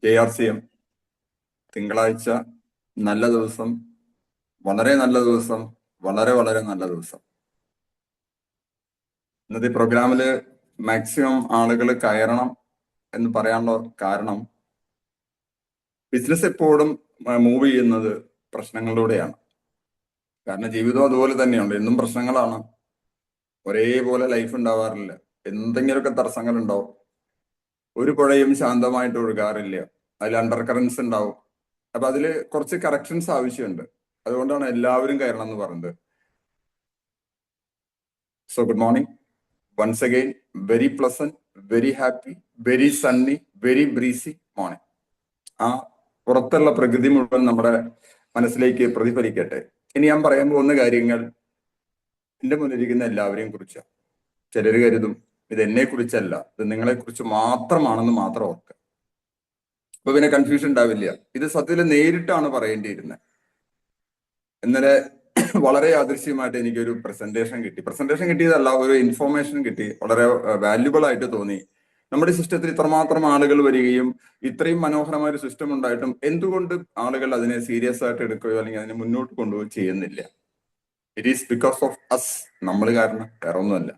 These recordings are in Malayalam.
JRCM തിങ്കളാഴ്ച നല്ല ദിവസം, വളരെ നല്ല ദിവസം, വളരെ വളരെ നല്ല ദിവസം. ഇന്നത്തെ പ്രോഗ്രാമില് മാക്സിമം ആളുകൾ കയറണം എന്ന് പറയാനുള്ള കാരണം ബിസിനസ് എപ്പോഴും മൂവ് ചെയ്യുന്നത് പ്രശ്നങ്ങളിലൂടെയാണ്. കാരണം ജീവിതം അതുപോലെ തന്നെയുണ്ട്, എന്നും പ്രശ്നങ്ങളാണ്. ഒരേപോലെ ലൈഫ് ഉണ്ടാവാറില്ല, എന്തെങ്കിലുമൊക്കെ തടസ്സങ്ങൾ ഉണ്ടാവും. ഒരു പുഴയും ശാന്തമായിട്ട് ഒഴുകാറില്ല, അതിൽ അണ്ടർ കറൻസ് ഉണ്ടാവും. അപ്പൊ അതില് കുറച്ച് കറക്ഷൻസ് ആവശ്യമുണ്ട്. അതുകൊണ്ടാണ് എല്ലാവരും കയറണം എന്ന് പറയുന്നത്. So good morning once again. Very pleasant, very happy, very sunny, very breezy morning. ആ പുറത്തുള്ള പ്രകൃതി മുഴുവൻ നമ്മുടെ മനസ്സിലേക്ക് പ്രതിഫലിക്കട്ടെ. ഇനി ഞാൻ പറയാൻ പോകുന്ന കാര്യങ്ങൾ എന്റെ മുന്നിലിരിക്കുന്ന എല്ലാവരെയും കുറിച്ചാണ്. ചിലർ കരുതും ഇത് എന്നെ കുറിച്ചല്ല, ഇത് നിങ്ങളെ കുറിച്ച് മാത്രമാണെന്ന് മാത്രം ഓർക്കുക. അപ്പൊ പിന്നെ കൺഫ്യൂഷൻ ഉണ്ടാവില്ല. ഇത് സത്യത്തിൽ നേരിട്ടാണ് പറയേണ്ടിയിരുന്നത്. ഇന്നലെ വളരെ യാദൃശ്യമായിട്ട് എനിക്കൊരു പ്രസന്റേഷൻ കിട്ടിയതല്ല, ഒരു ഇൻഫോർമേഷൻ കിട്ടി. വളരെ വാല്യുബിൾ ആയിട്ട് തോന്നി. നമ്മുടെ സിസ്റ്റത്തിൽ ഇത്രമാത്രം ആളുകൾ വരികയും ഇത്രയും മനോഹരമായ ഒരു സിസ്റ്റം ഉണ്ടായിട്ടും എന്തുകൊണ്ട് ആളുകൾ അതിനെ സീരിയസ് ആയിട്ട് എടുക്കുകയോ അല്ലെങ്കിൽ അതിനെ മുന്നോട്ട് കൊണ്ടുപോവുകയോ ചെയ്യുന്നില്ല? It is because of us. നമ്മൾ കാരണം, വേറെ ഒന്നുമല്ല.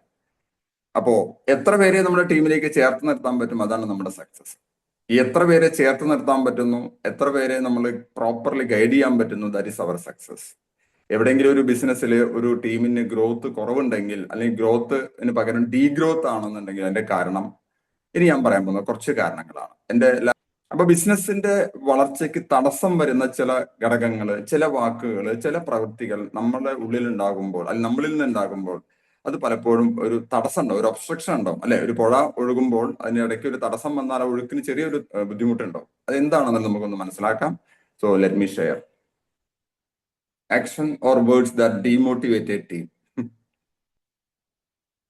അപ്പോ എത്ര പേരെ നമ്മുടെ ടീമിലേക്ക് ചേർത്ത് നിർത്താൻ പറ്റും, അതാണ് നമ്മുടെ സക്സസ്. എത്ര പേരെ ചേർത്ത് നിർത്താൻ പറ്റുന്നു, എത്ര പേരെ നമ്മൾ പ്രോപ്പർലി ഗൈഡ് ചെയ്യാൻ പറ്റുന്നു, ദാറ്റ് ഈസ് അവർ സക്സസ്. എവിടെയെങ്കിലും ഒരു ബിസിനസ്സിൽ ഒരു ടീമിന് ഗ്രോത്ത് കുറവുണ്ടെങ്കിൽ അല്ലെങ്കിൽ ഗ്രോത്തിന് പകരം ഡീഗ്രോത്ത് ആണെന്നുണ്ടെങ്കിൽ അതിന്റെ കാരണം ഇനി ഞാൻ പറയാൻ പോകുന്ന കുറച്ച് കാരണങ്ങളാണ്. അപ്പൊ ബിസിനസിന്റെ വളർച്ചയ്ക്ക് തടസ്സം വരുന്ന ചില ഘടകങ്ങൾ, ചില വാക്കുകൾ, ചില പ്രവൃത്തികൾ നമ്മുടെ ഉള്ളിൽ ഉണ്ടാകുമ്പോൾ അല്ലെങ്കിൽ നമ്മളിൽ നിന്ന് ഉണ്ടാകുമ്പോൾ അത് പലപ്പോഴും ഒരു തടസ്സം ഉണ്ടാവും, ഒരു ഒബ്സ്ട്രക്ഷൻ ഉണ്ടാവും. അല്ലെ, ഒരു പുഴ ഒഴുകുമ്പോൾ അതിനിടയ്ക്ക് ഒരു തടസ്സം വന്നാൽ ആ ഒഴുക്കിന് ചെറിയൊരു ബുദ്ധിമുട്ടുണ്ടാവും. അതെന്താണെന്ന് നമുക്കൊന്ന് മനസ്സിലാക്കാം. So let me share. Action or words that demotivate A team.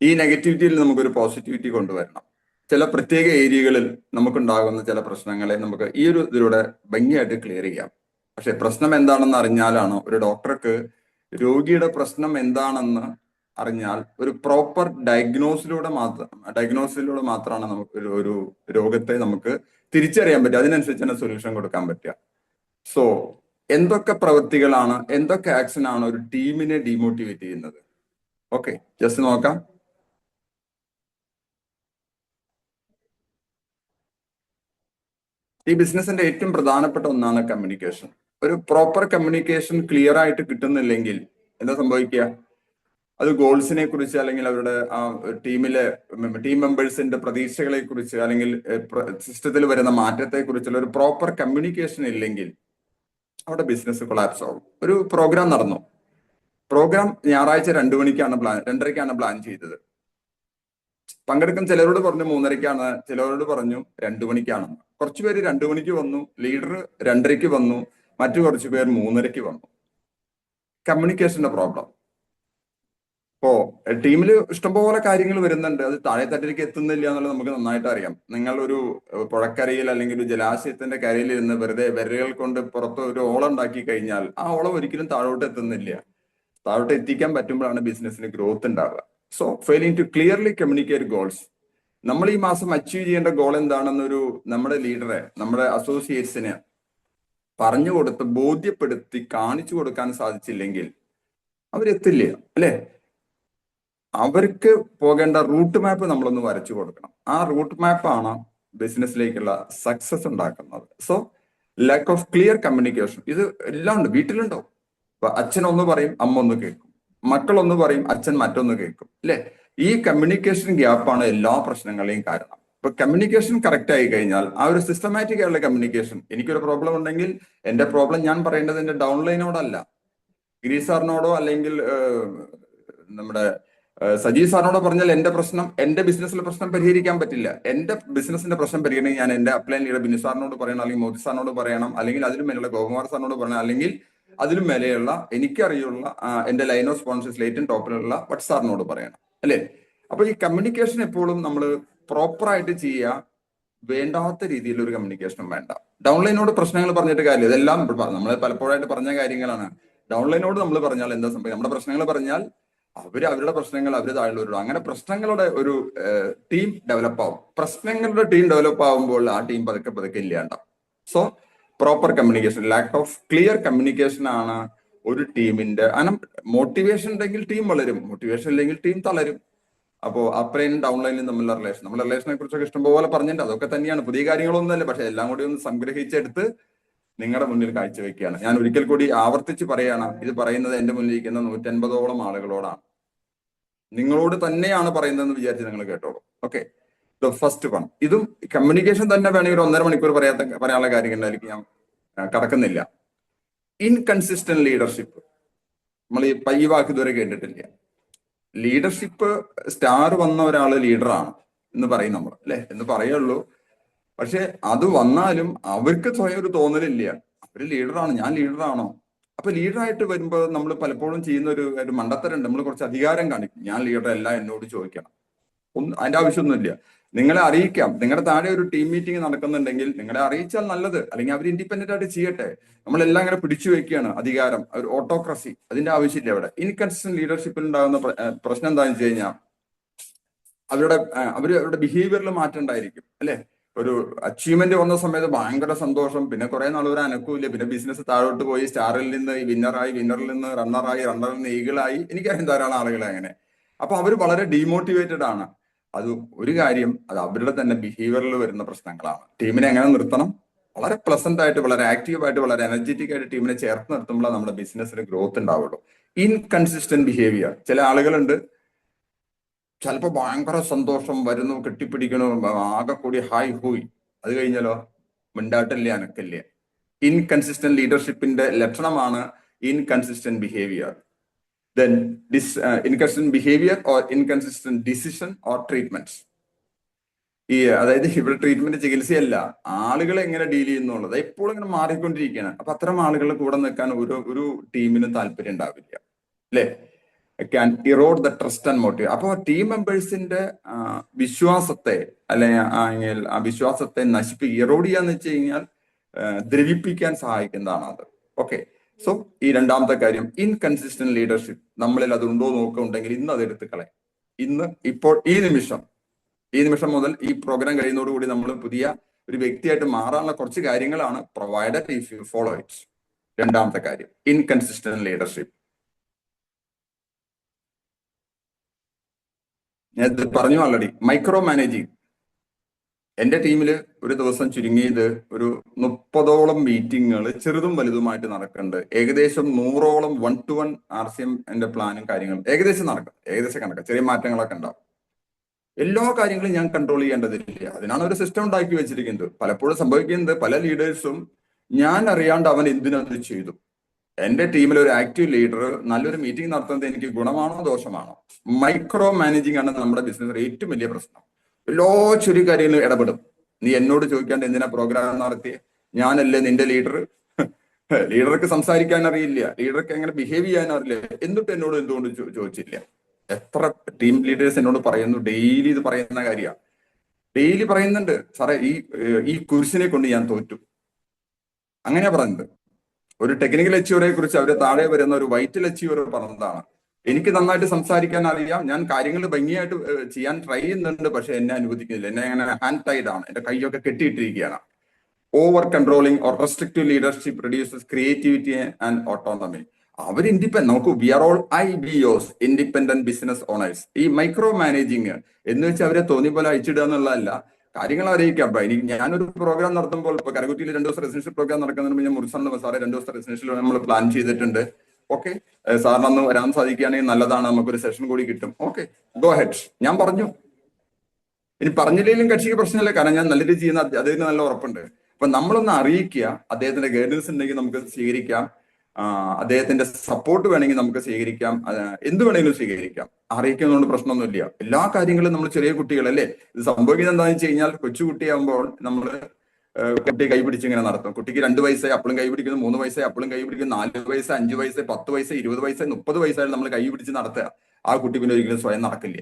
ഈ നെഗറ്റിവിറ്റിയിൽ നമുക്കൊരു പോസിറ്റിവിറ്റി കൊണ്ടുവരണം. ചില പ്രത്യേക ഏരിയകളിൽ നമുക്കുണ്ടാകുന്ന ചില പ്രശ്നങ്ങളെ നമുക്ക് ഈ ഒരു ഇതിലൂടെ ഭംഗിയായിട്ട് ക്ലിയർ ചെയ്യാം. പക്ഷെ പ്രശ്നം എന്താണെന്ന് അറിഞ്ഞാലാണ് ഒരു ഡോക്ടർക്ക് രോഗിയുടെ പ്രശ്നം എന്താണെന്ന് അറിഞ്ഞാൽ ഒരു പ്രോപ്പർ ഡയഗ്നോസിലൂടെ മാത്രമാണ് നമുക്ക് ഒരു രോഗത്തെ നമുക്ക് തിരിച്ചറിയാൻ പറ്റുക. അതിനനുസരിച്ചാണ് സൊല്യൂഷൻ കൊടുക്കാൻ പറ്റുക. സോ എന്തൊക്കെ പ്രവൃത്തികളാണ്, എന്തൊക്കെ ആക്ഷൻ ആണ് ഒരു ടീമിനെ ഡീമോട്ടിവേറ്റ് ചെയ്യുന്നത്? ഓക്കെ, ജസ്റ്റ് നോക്കാം. ഈ ബിസിനസിന്റെ ഏറ്റവും പ്രധാനപ്പെട്ട ഒന്നാണ് കമ്മ്യൂണിക്കേഷൻ. ഒരു പ്രോപ്പർ കമ്മ്യൂണിക്കേഷൻ ക്ലിയർ ആയിട്ട് കിട്ടുന്നില്ലെങ്കിൽ എന്താ സംഭവിക്കുക? അത് ഗോൾസിനെ കുറിച്ച് അല്ലെങ്കിൽ അവരുടെ ടീം മെമ്പേഴ്സിന്റെ പ്രതീക്ഷകളെ കുറിച്ച് അല്ലെങ്കിൽ സിസ്റ്റത്തിൽ വരുന്ന മാറ്റത്തെ കുറിച്ചുള്ള ഒരു പ്രോപ്പർ കമ്മ്യൂണിക്കേഷൻ ഇല്ലെങ്കിൽ അവിടെ ബിസിനസ് കൊളാപ്സ് ആവും. ഒരു പ്രോഗ്രാം നടന്നു. പ്രോഗ്രാം ഞായറാഴ്ച 2:30ക്കാണ് പ്ലാൻ ചെയ്തത്. പങ്കെടുക്കാൻ ചിലരോട് പറഞ്ഞു 3:30ക്കാണ്, ചിലരോട് പറഞ്ഞു 2 മണിക്കാണെന്ന്. കുറച്ചു പേര് 2 മണിക്ക് വന്നു, ലീഡർ 2:30ക്ക് വന്നു, മറ്റു കുറച്ചു പേർ 3:30ക്ക് വന്നു. കമ്മ്യൂണിക്കേഷന്റെ പ്രോബ്ലം. ഇപ്പോ ടീമിൽ ഇഷ്ടംപോലെ കാര്യങ്ങൾ വരുന്നുണ്ട്, അത് താഴെത്തട്ടിലേക്ക് എത്തുന്നില്ല എന്നുള്ളത് നമുക്ക് നന്നായിട്ട് അറിയാം. നിങ്ങൾ ഒരു പുഴക്കരയിൽ അല്ലെങ്കിൽ ഒരു ജലാശയത്തിന്റെ കരയിൽ ഇരുന്ന് വെറുതെ വിരലുകൾ കൊണ്ട് പുറത്ത് ഒരു ഓളം ഉണ്ടാക്കി കഴിഞ്ഞാൽ ആ ഓളം ഒരിക്കലും താഴോട്ട് എത്തുന്നില്ല. താഴോട്ട് എത്തിക്കാൻ പറ്റുമ്പോഴാണ് ബിസിനസ്സിന് ഗ്രോത്ത് ഉണ്ടാവുക. So failing to clearly communicate goals. നമ്മൾ ഈ മാസം അച്ചീവ് ചെയ്യേണ്ട ഗോൾ എന്താണെന്നൊരു നമ്മുടെ ലീഡറെ, നമ്മുടെ അസോസിയേറ്റ്സിനെ പറഞ്ഞു കൊടുത്ത് ബോധ്യപ്പെടുത്തി കാണിച്ചു കൊടുക്കാൻ സാധിച്ചില്ലെങ്കിൽ അവരെത്തില്ല. അല്ലെ, അവർക്ക് പോകേണ്ട റൂട്ട് മാപ്പ് നമ്മളൊന്ന് വരച്ചു കൊടുക്കണം. ആ റൂട്ട് മാപ്പാണ് ബിസിനസ്സിലേക്കുള്ള സക്സസ് ഉണ്ടാക്കുന്നത്. So lakh of clear communication, ഇത് എല്ലാം ഉണ്ട്, വീട്ടിലുണ്ടോ. ഇപ്പൊ അച്ഛൻ ഒന്ന് പറയും, അമ്മ ഒന്ന് കേൾക്കും. മക്കളൊന്ന് പറയും, അച്ഛൻ മറ്റൊന്ന് കേൾക്കും. അല്ലെ, ഈ കമ്മ്യൂണിക്കേഷൻ ഗ്യാപ്പാണ് എല്ലാ പ്രശ്നങ്ങളെയും കാരണം. ഇപ്പൊ കമ്മ്യൂണിക്കേഷൻ കറക്റ്റ് ആയി കഴിഞ്ഞാൽ ആ ഒരു സിസ്റ്റമാറ്റിക് ആയുള്ള കമ്മ്യൂണിക്കേഷൻ. എനിക്കൊരു പ്രോബ്ലം ഉണ്ടെങ്കിൽ എന്റെ പ്രോബ്ലം ഞാൻ പറയേണ്ടത് എന്റെ ഡൗൺലൈനോടല്ല, ഗിരീഷ് സാറിനോടോ അല്ലെങ്കിൽ നമ്മുടെ സജീവ് സാറിനോട് പറഞ്ഞാൽ എന്റെ ബിസിനസ്സിലെ പ്രശ്നം പരിഹരിക്കാൻ പറ്റില്ല. എന്റെ ബിസിനസിന്റെ പ്രശ്നം പരിഹരിക്കണമെങ്കിൽ ഞാൻ എന്റെ അപ്ലൈൻ ലീഡർ ബിനു സാറിനോട് പറയണം, അല്ലെങ്കിൽ മോദി സാറിനോട് പറയണം, അല്ലെങ്കിൽ അതിലും മേലെയുള്ള ഗോകുമാർ സാറിനോട് പറയണം, അല്ലെങ്കിൽ അതിലും മേലെയുള്ള എനിക്കറിയുള്ള എന്റെ ലൈൻ ഓഫ് സ്പോൺസേഴ്സ് ഏറ്റവും ടോപ്പിലുള്ള വട്ട് സാറിനോട് പറയണം. അല്ലേ? അപ്പൊ ഈ കമ്മ്യൂണിക്കേഷൻ എപ്പോഴും നമ്മൾ പ്രോപ്പറായിട്ട് ചെയ്യുക. വേണ്ടാത്ത രീതിയിൽ ഒരു കമ്മ്യൂണിക്കേഷനും വേണ്ട. ഡൗൺലൈനോട് പ്രശ്നങ്ങൾ പറഞ്ഞിട്ട് കാര്യമില്ല. ഇതെല്ലാം നമ്മൾ പലപ്പോഴായിട്ട് പറഞ്ഞ കാര്യങ്ങളാണ്. ഡൗൺലൈനോട് നമ്മൾ പറഞ്ഞാൽ എന്താ സംഭവിക്കുക? നമ്മുടെ പ്രശ്നങ്ങൾ പറഞ്ഞാൽ അവരുടെ പ്രശ്നങ്ങൾ താഴെയുള്ളവരോട്, അങ്ങനെ പ്രശ്നങ്ങളുടെ ഒരു ടീം ഡെവലപ്പ് ആവും. പ്രശ്നങ്ങളുടെ ടീം ഡെവലപ്പ് ആവുമ്പോൾ ആ ടീം പതുക്കെ ഇല്ലാണ്ടാവും. So proper communication, lack of clear communication ആണ് ഒരു ടീമിന്റെ. കാരണം മോട്ടിവേഷൻ ഉണ്ടെങ്കിൽ ടീം വളരും, മോട്ടിവേഷൻ ഇല്ലെങ്കിൽ ടീം തളരും. അപ്പോ അപ്പ് ലൈനും ഡൗൺ ലൈനും തമ്മിലുള്ള റിലേഷൻ, നമ്മുടെ റിലേഷനെ കുറിച്ചൊക്കെ ഇഷ്ടംപോലെ പറഞ്ഞിട്ടുണ്ട്. അതൊക്കെ തന്നെയാണ്, പുതിയ കാര്യങ്ങളൊന്നുമല്ല. പക്ഷെ എല്ലാം കൂടി ഒന്ന് സംഗ്രഹിച്ചെടുത്ത് നിങ്ങളുടെ മുന്നിൽ കാഴ്ചവെക്കുകയാണ്. ഞാൻ ഒരിക്കൽ കൂടി ആവർത്തിച്ച് പറയാണ്, ഇത് പറയുന്നത് എന്റെ മുന്നിലിരിക്കുന്ന 150ഓളം ആളുകളോടാണ്, നിങ്ങളോട് തന്നെയാണ് പറയുന്നതെന്ന് വിചാരിച്ച് നിങ്ങൾ കേട്ടോളൂ. Okay, the first one. ഇതും കമ്മ്യൂണിക്കേഷൻ തന്നെ വേണമെങ്കിൽ ഒരു 1.5 മണിക്കൂർ പറയാനുള്ള കാര്യങ്ങളിലേക്ക് ഞാൻ കടക്കുന്നില്ല. Inconsistent leadership. നമ്മൾ ഈ വാക്ക് ഇതുവരെ കേട്ടിട്ടില്ല. ലീഡർഷിപ്പ് സ്റ്റാർ വന്ന ഒരാള് ലീഡറാണ് എന്ന് പറയും നമ്മൾ, അല്ലെ, എന്ന് പറയുള്ളൂ. പക്ഷെ അത് വന്നാലും അവർക്ക് സ്വയം ഒരു തോന്നലില്ല, അവര് ലീഡറാണ്, ഞാൻ ലീഡറാണോ. അപ്പൊ ലീഡറായിട്ട് വരുമ്പോൾ നമ്മൾ പലപ്പോഴും ചെയ്യുന്ന ഒരു മണ്ടത്തരുണ്ട്. നമ്മൾ കുറച്ച് അധികാരം കാണിക്കും, ഞാൻ ലീഡർ അല്ല, എന്നോട് ചോദിക്കണം. അതിന്റെ ആവശ്യമൊന്നുമില്ല. നിങ്ങളെ അറിയിക്കാം, നിങ്ങളുടെ താഴെ ഒരു ടീം മീറ്റിംഗ് നടക്കുന്നുണ്ടെങ്കിൽ നിങ്ങളെ അറിയിച്ചാൽ നല്ലത്, അല്ലെങ്കിൽ അവർ ഇൻഡിപെൻഡന്റ് ആയിട്ട് ചെയ്യട്ടെ. നമ്മളെല്ലാം ഇങ്ങനെ പിടിച്ചു വെക്കുകയാണ് അധികാരം, ഒരു ഓട്ടോക്രസി, അതിന്റെ ആവശ്യമില്ല അവിടെ. ഇൻകൺസിസ്റ്റന്റ് ലീഡർഷിപ്പിൽ ഉണ്ടാകുന്ന പ്രശ്നം എന്താണെന്ന് വെച്ച് കഴിഞ്ഞാൽ അവരുടെ ബിഹേവിയറിൽ മാറ്റം ഉണ്ടായിരിക്കും, അല്ലെ. ഒരു അച്ചീവ്മെന്റ് വന്ന സമയത്ത് ഭയങ്കര സന്തോഷം, പിന്നെ കുറെ നാൾ ഒരു അനക്കൂല്ല, പിന്നെ ബിസിനസ് താഴോട്ട് പോയി, സ്റ്റാറിൽ നിന്ന് വിന്നറായി, വിന്നറിൽ നിന്ന് റണ്ണറായി, റണ്ണറിൽ നിന്ന് ഈഗിളായി. എനിക്കറിയാം ധാരാളം ആളുകളെ അങ്ങനെ. അപ്പൊ അവർ വളരെ ഡീമോട്ടിവേറ്റഡ് ആണ്. അത് ഒരു കാര്യം, അത് അവരുടെ തന്നെ ബിഹേവിയറിൽ വരുന്ന പ്രശ്നങ്ങളാണ്. ടീമിനെ എങ്ങനെ നിർത്തണം, വളരെ പ്ലസന്റ് ആയിട്ട്, വളരെ ആക്റ്റീവായിട്ട്, വളരെ എനർജറ്റിക് ആയിട്ട് ടീമിനെ ചേർത്ത് നിർത്തുമ്പോൾ നമ്മുടെ ബിസിനസ്സിന് ഗ്രോത്ത് ഉണ്ടാവുള്ളൂ. Inconsistent behaviour. ചില ആളുകളുണ്ട്, ചിലപ്പോൾ ഭയങ്കര സന്തോഷം വരുന്നു, കെട്ടിപ്പിടിക്കണു, ആകെ കൂടി ഹായ് ഹൂയ്, അത് കഴിഞ്ഞാലോ മിണ്ടാട്ടില്ല, അനക്കില്ല. ഇൻകൺസിസ്റ്റന്റ് ലീഡർഷിപ്പിന്റെ ലക്ഷണമാണ് inconsistent behaviour. Then inconsistent behavior or inconsistent decision or treatments. അതായത് ഇവിടെ ട്രീറ്റ്മെന്റ് ചികിത്സയല്ല, ആളുകളെ എങ്ങനെ ഡീൽ ചെയ്യുന്നുള്ളത് എപ്പോഴും ഇങ്ങനെ മാറിക്കൊണ്ടിരിക്കുകയാണ്. അപ്പൊ അത്തരം ആളുകളുടെ കൂടെ നിൽക്കാൻ ഒരു ടീമിന് താല്പര്യം ഉണ്ടാവില്ല, അല്ലെ. Can erode the trust and motive. അപ്പൊ ടീം മെമ്പേഴ്സിന്റെ വിശ്വാസത്തെ, അല്ലെങ്കിൽ ആ വിശ്വാസത്തെ ഇറോഡ് ചെയ്യാന്ന് വെച്ച് കഴിഞ്ഞാൽ ദ്രവിപ്പിക്കാൻ സഹായിക്കുന്നതാണ് അത്. ഓക്കെ, സോ ഈ രണ്ടാമത്തെ കാര്യം, ഇൻകൺസിസ്റ്റന്റ് ലീഡർഷിപ്പ്. നമ്മളിൽ അതുണ്ടോ നോക്കുന്നുണ്ടെങ്കിൽ ഇന്ന് അത് എടുത്ത് കളയാം. ഇപ്പോൾ ഈ നിമിഷം മുതൽ ഈ പ്രോഗ്രാം കഴിയുന്നതോടുകൂടി നമ്മൾ പുതിയ ഒരു വ്യക്തിയായിട്ട് മാറാനുള്ള കുറച്ച് കാര്യങ്ങളാണ്, provided if you follow it. രണ്ടാമത്തെ കാര്യം, ഇൻകൺസിസ്റ്റന്റ് ലീഡർഷിപ്പ്. ഞാൻ ഇത് പറഞ്ഞു ഓൾറെഡി. Micro managing. എന്റെ ടീമിൽ ഒരു ദിവസം ചുരുങ്ങിയത് ഒരു 30ഓളം മീറ്റിങ്ങുകൾ ചെറുതും വലുതുമായിട്ട് നടക്കുന്നുണ്ട്. ഏകദേശം 100ഓളം 1-to-1 RCM എന്റെ പ്ലാനും കാര്യങ്ങളും ഏകദേശം നടക്കും, ഏകദേശം കണക്കാം, ചെറിയ മാറ്റങ്ങളൊക്കെ ഉണ്ടാവും. എല്ലാ കാര്യങ്ങളും ഞാൻ കൺട്രോൾ ചെയ്യേണ്ടതില്ല, അതിനാണ് ഒരു സിസ്റ്റം ഉണ്ടാക്കി വെച്ചിരിക്കുന്നത്. പലപ്പോഴും സംഭവിക്കുന്നത്, പല ലീഡേഴ്സും ഞാൻ അറിയാണ്ട് അവൻ എന്തിനത് ചെയ്തു. എന്റെ ടീമിൽ ഒരു ആക്റ്റീവ് ലീഡർ നല്ലൊരു മീറ്റിംഗ് നടത്തുന്നത് എനിക്ക് ഗുണമാണോ ദോഷമാണോ? മൈക്രോ മാനേജിങ് ആണ് നമ്മുടെ ബിസിനസ്സിലെ ഏറ്റവും വലിയ പ്രശ്നം. എല്ലാ ചെറിയ കാര്യങ്ങളും ഇടപെടും. നീ എന്നോട് ചോദിക്കാണ്ട് എന്തിനാ പ്രോഗ്രാം നടത്തിയേ? ഞാനല്ലേ നിന്റെ ലീഡർ? ലീഡർക്ക് സംസാരിക്കാൻ അറിയില്ല, ലീഡർക്ക് എങ്ങനെ ബിഹേവ് ചെയ്യാൻ അറിയില്ല, എന്നിട്ട് എന്നോട് എന്തുകൊണ്ട് ചോദിച്ചില്ല? എത്ര ടീം ലീഡേഴ്സ് എന്നോട് പറയുന്നു, ഡെയിലി ഇത് പറയുന്ന കാര്യമാണ്, ഡെയിലി പറയുന്നുണ്ട്, സാറേ ഈ കുരിശിനെ കൊണ്ട് ഞാൻ തോറ്റു. അങ്ങനെയാ പറയുന്നത്. ഒരു ടെക്നിക്കൽ അച്ചീവറെ കുറിച്ച് അവരെ താഴെ വരുന്ന ഒരു വൈറ്റൽ അച്ചീവർ പറഞ്ഞതാണ്, എനിക്ക് നന്നായിട്ട് സംസാരിക്കാൻ അറിയാം, ഞാൻ കാര്യങ്ങൾ ഭംഗിയായിട്ട് ചെയ്യാൻ ട്രൈ ചെയ്യുന്നുണ്ട്, പക്ഷെ എന്നെ അനുവദിക്കുന്നില്ല, എന്നെ അങ്ങനെ ഹാൻഡ് ടൈഡ് ആണ്, എന്റെ കൈയൊക്കെ കെട്ടിയിട്ടിരിക്കുകയാണ്. Over controlling or restrictive leadership reduces creativity and autonomy. അവർ ഇൻഡിപെൻഡന്റ്, നമുക്ക് we are all IBOs, independent business owners. ഈ മൈക്രോ മാനേജിങ് എന്ന് വെച്ചാൽ അവരെ തോന്നി പോലെ അയച്ചിടുക എന്നുള്ളതല്ല, കാര്യങ്ങൾ അറിയിക്കാം. അപ്പൊ ഞാനൊരു പ്രോഗ്രാം നടത്തുമ്പോൾ, ഇപ്പൊ കരകുറ്റിയിൽ 2 ദിവസം റെസിഡൻഷ്യൽ പ്രോഗ്രാം നടക്കുന്നതിന് ഞാൻ മുറിച്ചാണ് സാറേ 2 ദിവസത്തെ റെസിഡൻഷ്യൽ നമ്മൾ പ്ലാൻ ചെയ്തിട്ടുണ്ട്. ഓക്കെ, സാറിന് അന്ന് വരാൻ സാധിക്കുകയാണെങ്കിൽ നല്ലതാണ്, നമുക്കൊരു സെഷൻ കൂടി കിട്ടും. Okay, go head. ഞാൻ പറഞ്ഞു, ഇനി പറഞ്ഞില്ലെങ്കിലും കക്ഷിക്ക് പ്രശ്നമില്ല, കാരണം ഞാൻ നല്ല രീതി ചെയ്യുന്ന അദ്ദേഹത്തിന് നല്ല ഉറപ്പുണ്ട്. അപ്പൊ നമ്മളൊന്ന് അറിയിക്കുക, അദ്ദേഹത്തിന്റെ ഗൈഡൻസ് ഉണ്ടെങ്കിൽ നമുക്ക് സ്വീകരിക്കാം, അദ്ദേഹത്തിന്റെ സപ്പോർട്ട് വേണമെങ്കിൽ നമുക്ക് സ്വീകരിക്കാം, എന്ത് വേണമെങ്കിലും സ്വീകരിക്കാം. അറിയിക്കുന്നതുകൊണ്ട് പ്രശ്നമൊന്നുമില്ല. എല്ലാ കാര്യങ്ങളും നമ്മൾ ചെറിയ കുട്ടികളല്ലേ, ഇത് സംഭവിക്കുന്നത് എന്താണെന്ന് വെച്ച് കഴിഞ്ഞാൽ, കൊച്ചുകുട്ടിയാകുമ്പോൾ നമ്മൾ കുട്ടിയെ കൈപിടിച്ച് ഇങ്ങനെ നടത്തും. കുട്ടിക്ക് 2 വയസ്സായി അപ്പോഴും കൈ പിടിക്കുന്നു, 3 വയസ്സായി അപ്പോഴും കൈ പിടിക്കുന്നു, 4 വയസ്സ്, 5 വയസ്സ്, 10 വയസ്സ്, 20 വയസ്സ്, 30 വയസ്സായാലും നമ്മൾ കൈ പിടിച്ച് നടത്തുക. ആ കുട്ടി പിന്നെ ഒരിക്കലും സ്വയം നടക്കില്ല.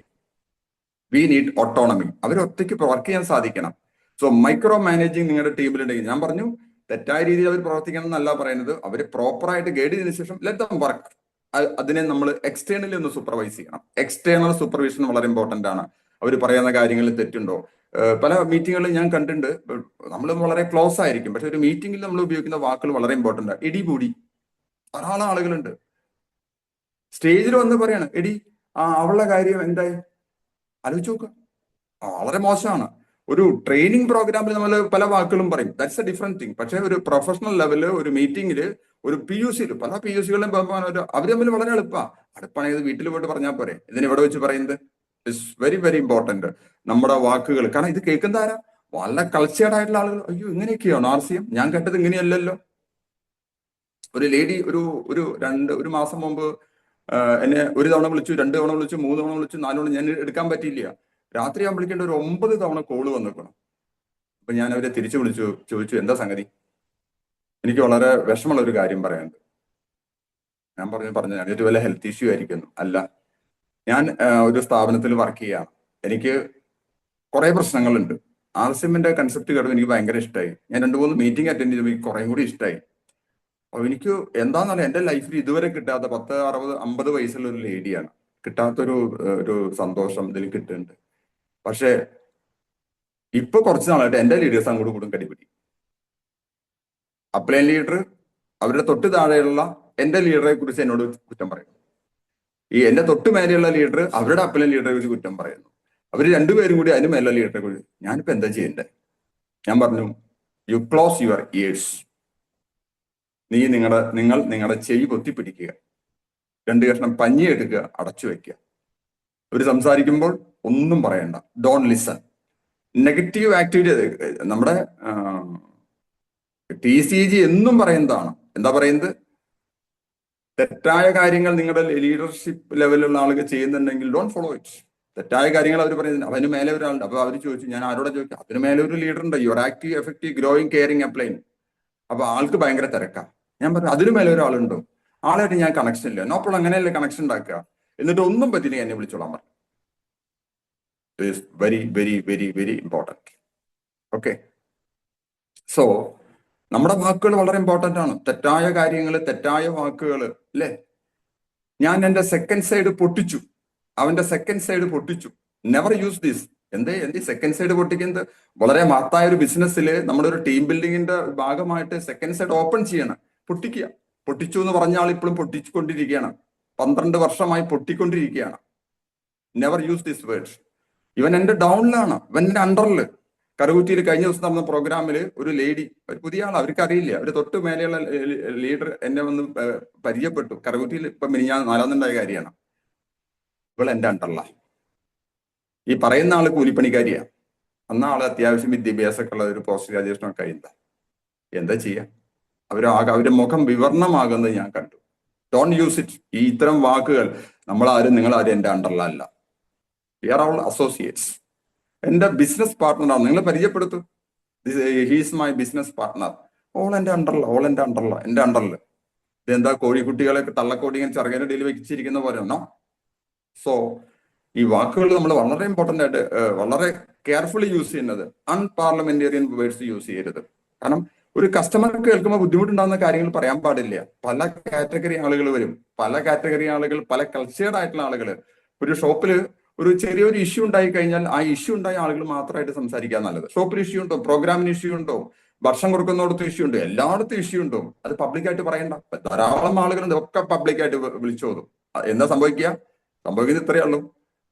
We need autonomy. അവർ ഒറ്റയ്ക്ക് വർക്ക് ചെയ്യാൻ സാധിക്കണം. സോ മൈക്രോ മാനേജിങ് നിങ്ങളുടെ ടീമിലുണ്ടെങ്കിൽ, ഞാൻ പറഞ്ഞു തെറ്റായ രീതിയിൽ അവർ പ്രവർത്തിക്കണം എന്നല്ല പറയുന്നത്, അവർ പ്രോപ്പറായിട്ട് ഗൈഡ് ചെയ്തതിനു ശേഷം ലെറ്റ് ദം വർക്ക്. അതിനെ നമ്മൾ എക്സ്റ്റേണലി ഒന്ന് സൂപ്പർവൈസ് ചെയ്യണം. എക്സ്റ്റേണൽ സൂപ്പർവിഷൻ വളരെ ഇമ്പോർട്ടന്റ് ആണ്. അവർ പറയുന്ന കാര്യങ്ങളിൽ തെറ്റുണ്ടോ? പല മീറ്റിങ്ങുകളിൽ ഞാൻ കണ്ടിട്ടുണ്ട്, നമ്മൾ വളരെ ക്ലോസ് ആയിരിക്കും, പക്ഷെ ഒരു മീറ്റിംഗിൽ നമ്മൾ ഉപയോഗിക്കുന്ന വാക്കുകൾ വളരെ ഇമ്പോർട്ടൻ്റ്. ഇടിപൂടി ധാരാളം ആളുകളുണ്ട് സ്റ്റേജിൽ വന്ന് പറയാണ്, എടി അവളുടെ കാര്യം എന്തായി, ആലോചിച്ച് നോക്കുക. വളരെ മോശമാണ്. ഒരു ട്രെയിനിങ് പ്രോഗ്രാമിൽ നമ്മൾ പല വാക്കുകളും പറയും, ദാറ്റ്സ് എ ഡിഫറെന്റ് തിങ്. പക്ഷെ ഒരു പ്രൊഫഷണൽ ലെവല് ഒരു മീറ്റിംഗില് ഒരു PUC പല PUC-കളും അവർ തമ്മിൽ വളരെ എളുപ്പമാണ്. അടുപ്പാണെങ്കിൽ വീട്ടിൽ പോയിട്ട് പറഞ്ഞാൽ പോരെ, ഇതിന് ഇവിടെ വെച്ച് പറയുന്നത് ഇറ്റ്സ് വെരി വെരി ഇമ്പോർട്ടന്റ്. നമ്മുടെ വാക്കുകൾ, കാരണം ഇത് കേൾക്കുന്ന ആരാ, വളരെ കൾച്ചേർഡ് ആയിട്ടുള്ള ആളുകൾ. അയ്യോ ഇങ്ങനെയൊക്കെയാണോ RCM, ഞാൻ കേട്ടത് ഇങ്ങനെയല്ലല്ലോ. ഒരു ലേഡി ഒരു മാസം മുമ്പ് എന്നെ ഒരു തവണ വിളിച്ചു, 2 തവണ വിളിച്ചു, 3 തവണ വിളിച്ചു, 4 തവണ, ഞാൻ എടുക്കാൻ പറ്റിയില്ല. രാത്രി ഞാൻ വിളിക്കേണ്ട ഒരു 9 തവണ കോള് വന്നിക്കണം. അപ്പൊ ഞാൻ അവരെ തിരിച്ചു വിളിച്ചു, ചോദിച്ചു എന്താ സംഗതി, എനിക്ക് വളരെ വിഷമമുള്ള ഒരു കാര്യം പറയാനുണ്ട്. ഞാൻ പറഞ്ഞു ഞാനൊരു വല്ല ഹെൽത്ത് ഇഷ്യൂ ആയിരിക്കുന്നു. അല്ല, ഞാൻ ഒരു സ്ഥാപനത്തിൽ വർക്ക് ചെയ്യാണ്, എനിക്ക് കുറെ പ്രശ്നങ്ങളുണ്ട്. RCMന്റെ കൺസെപ്റ്റ് കേട്ടപ്പോൾ എനിക്ക് ഭയങ്കര ഇഷ്ടമായി. ഞാൻ 2-3 മീറ്റിംഗ് അറ്റൻഡ് ചെയ്തപ്പോൾ എനിക്ക് കുറേ കൂടി ഇഷ്ടമായി. അപ്പൊ എനിക്ക് എന്താന്നല്ല, എന്റെ ലൈഫിൽ ഇതുവരെ കിട്ടാത്ത 10, 60, 50 വയസ്സുള്ള ഒരു ലേഡിയാണ്, കിട്ടാത്തൊരു സന്തോഷം ഇതിൽ കിട്ടുന്നുണ്ട്. പക്ഷെ ഇപ്പൊ കുറച്ച് നാളായിട്ട് എന്റെ ലീഡേഴ്സ് അങ്ങോട്ടും ഇങ്ങോട്ടും കടിപിടി. അപ്ലൈൻ ലീഡർ അവരുടെ തൊട്ട് താഴെയുള്ള എന്റെ ലീഡറെ കുറിച്ച് എന്നോട് കുറ്റം പറയുന്നു. ഈ എന്റെ തൊട്ട് മേലെയുള്ള ലീഡർ അവരുടെ അപ്ലൈൻ ലീഡറെ കുറിച്ച് കുറ്റം പറയുന്നു. അവർ രണ്ടുപേരും കൂടി അതിന് മേലുള്ള ലീഡറെ കുറിച്ച്. ഞാനിപ്പോ എന്താ ചെയ്യണ്ടേ? ഞാൻ പറഞ്ഞു, യു ക്ലോസ് യുവർ ഇയേഴ്സ്. നിങ്ങൾ നിങ്ങളുടെ ചെവി പൊത്തിപ്പിടിക്കുക, 2 കഷ്ണം പഞ്ഞി എടുക്കുക, അടച്ചു വെക്കുക. അവർ സംസാരിക്കുമ്പോൾ ഒന്നും പറയണ്ട, ഡോണ്ട് ലിസൺ. നെഗറ്റീവ് ആക്ടിവിറ്റി നമ്മുടെ TCG എന്നും പറയുന്നതാണ്. എന്താ പറയുന്നത്? തെറ്റായ കാര്യങ്ങൾ നിങ്ങളുടെ ലീഡർഷിപ്പ് ലെവലിലുള്ള ആളുകൾ ചെയ്യുന്നുണ്ടെങ്കിൽ ഡോണ്ട് ഫോളോ ഇറ്റ്. തെറ്റായ കാര്യങ്ങൾ അവർ പറയുന്നത്. അവന് മേലെ ഒരാളുണ്ട്. അപ്പൊ അവർ ചോദിച്ചു, ഞാൻ ആരോടെ ചോദിക്കും, അതിന് മേലെ ഒരു ലീഡർ ഉണ്ട്, your active, effective, growing, caring, upline. അപ്പൊ ആൾക്ക് ഭയങ്കര തിരക്കാ. ഞാൻ പറഞ്ഞു, അതിന് മേലെ ഒരാളുണ്ടോ? ആളായിട്ട് ഞാൻ കണക്ഷൻ ഇല്ല. നോപ്പോൾ അങ്ങനെയല്ലേ കണക്ഷൻ ഉണ്ടാക്കുക. എന്നിട്ട് ഒന്നും പറ്റില്ല, എന്നെ വിളിച്ചോളാൻ പറഞ്ഞു. Very very very very important. Okay, so നമ്മുടെ വാക്കുകൾ വളരെ ഇമ്പോർട്ടൻ്റ് ആണ്. തെറ്റായ കാര്യങ്ങൾ, തെറ്റായ വാക്കുകൾ, അല്ലേ? ഞാൻ എൻ്റെ സെക്കൻഡ് സൈഡ് പൊട്ടിച്ചു, അവന്റെ സെക്കൻഡ് സൈഡ് പൊട്ടിച്ചു. Never use this. എന്ത് സെക്കൻഡ് സൈഡ് പൊട്ടിക്കുന്നത്? വളരെ മഹത്തായ ഒരു ബിസിനസ്സിൽ നമ്മുടെ ഒരു ടീം ബിൽഡിങ്ങിന്റെ ഭാഗമായിട്ട് സെക്കൻഡ് സൈഡ് ഓപ്പൺ ചെയ്യണം. പൊട്ടിക്കുക. പൊട്ടിച്ചു എന്ന് പറഞ്ഞ ആൾ ഇപ്പോഴും പൊട്ടിച്ചുകൊണ്ടിരിക്കുകയാണ്. 12 വർഷമായി പൊട്ടിക്കൊണ്ടിരിക്കുകയാണ്. Never use this words. ഇവൻ എന്റെ ഡൗണിലാണ്, ഇവൻ എന്റെ അണ്ടറിൽ. കറുകുറ്റിയിൽ കഴിഞ്ഞ ദിവസം നടന്ന പ്രോഗ്രാമിൽ ഒരു ലേഡി, ഒരു പുതിയ ആൾ, അവർക്ക് അറിയില്ല, അവര് തൊട്ട് മേലെയുള്ള ലീഡർ എന്നെ വന്ന് പരിചയപ്പെട്ടു. കറുകുറ്റിയിൽ ഇപ്പൊ ഞാൻ 4-ാമതുണ്ടായ കാര്യമാണ്. ഇവൾ എന്റെ അണ്ടറില. ഈ പറയുന്ന ആള് കൂലിപ്പണിക്കാരിയാണ്. അന്ന ആള് അത്യാവശ്യം വിദ്യാഭ്യാസമൊക്കെ ഉള്ള ഒരു പോസ്റ്റ് ഗ്രാജുവേഷൻ ഒക്കെ കഴിഞ്ഞ. എന്താ ചെയ്യാ? അവരുടെ മുഖം വിവർണമാകുന്നത് ഞാൻ കണ്ടു. Don't use it. ഈ ഇത്തരം വാക്കുകൾ നിങ്ങളാരും എന്റെ അണ്ടറിലല്ല. We are all associates. എന്റെ ബിസിനസ് പാർട്ട്ണറാണ്, നിങ്ങൾ പരിചയപ്പെടുത്തു. He's my business partner. All എന്റെ അണ്ടറിൽ. ഇതെന്താ കോഴിക്കുട്ടികളെ തള്ളക്കോടി ഇങ്ങനെ ചെറുകനടിയിൽ വെച്ചിരിക്കുന്ന പോലെയാണോ? സോ ഈ വാക്കുകൾ നമ്മൾ വളരെ ഇമ്പോർട്ടന്റ് ആയിട്ട് വളരെ കെയർഫുള്ളി യൂസ് ചെയ്യുന്നത്. അൺപാർലമെന്റേറിയൻ വേർഡ്സ് യൂസ് ചെയ്യരുത്. കാരണം ഒരു കസ്റ്റമർക്ക് കേൾക്കുമ്പോൾ ബുദ്ധിമുട്ടുണ്ടാകുന്ന കാര്യങ്ങൾ പറയാൻ പാടില്ല. പല കാറ്റഗറി ആളുകൾ വരും, പല കൾച്ചേർഡ് ആയിട്ടുള്ള ആളുകൾ. ഒരു ഷോപ്പിൽ ഒരു ചെറിയൊരു ഇഷ്യൂ ഉണ്ടായി കഴിഞ്ഞാൽ ആ ഇഷ്യൂ ഉണ്ടായ ആളുകൾ മാത്രമായിട്ട് സംസാരിക്കാൻ നല്ലത്. ഷോപ്പിൽ ഇഷ്യൂ ഉണ്ടോ, പ്രോഗ്രാമിന് ഇഷ്യൂ ഉണ്ടോ, ഭക്ഷണം കൊടുക്കുന്നിടത്ത് ഇഷ്യൂ ഉണ്ടോ, എല്ലായിടത്തും ഇഷ്യൂ ഉണ്ടോ, അത് പബ്ലിക്കായിട്ട് പറയണ്ട. ധാരാളം ആളുകളുണ്ട്, ഒക്കെ പബ്ലിക്കായിട്ട് വിളിച്ചോതും. എന്താ സംഭവിക്കുന്നത് ഇത്രയേ ഉള്ളൂ.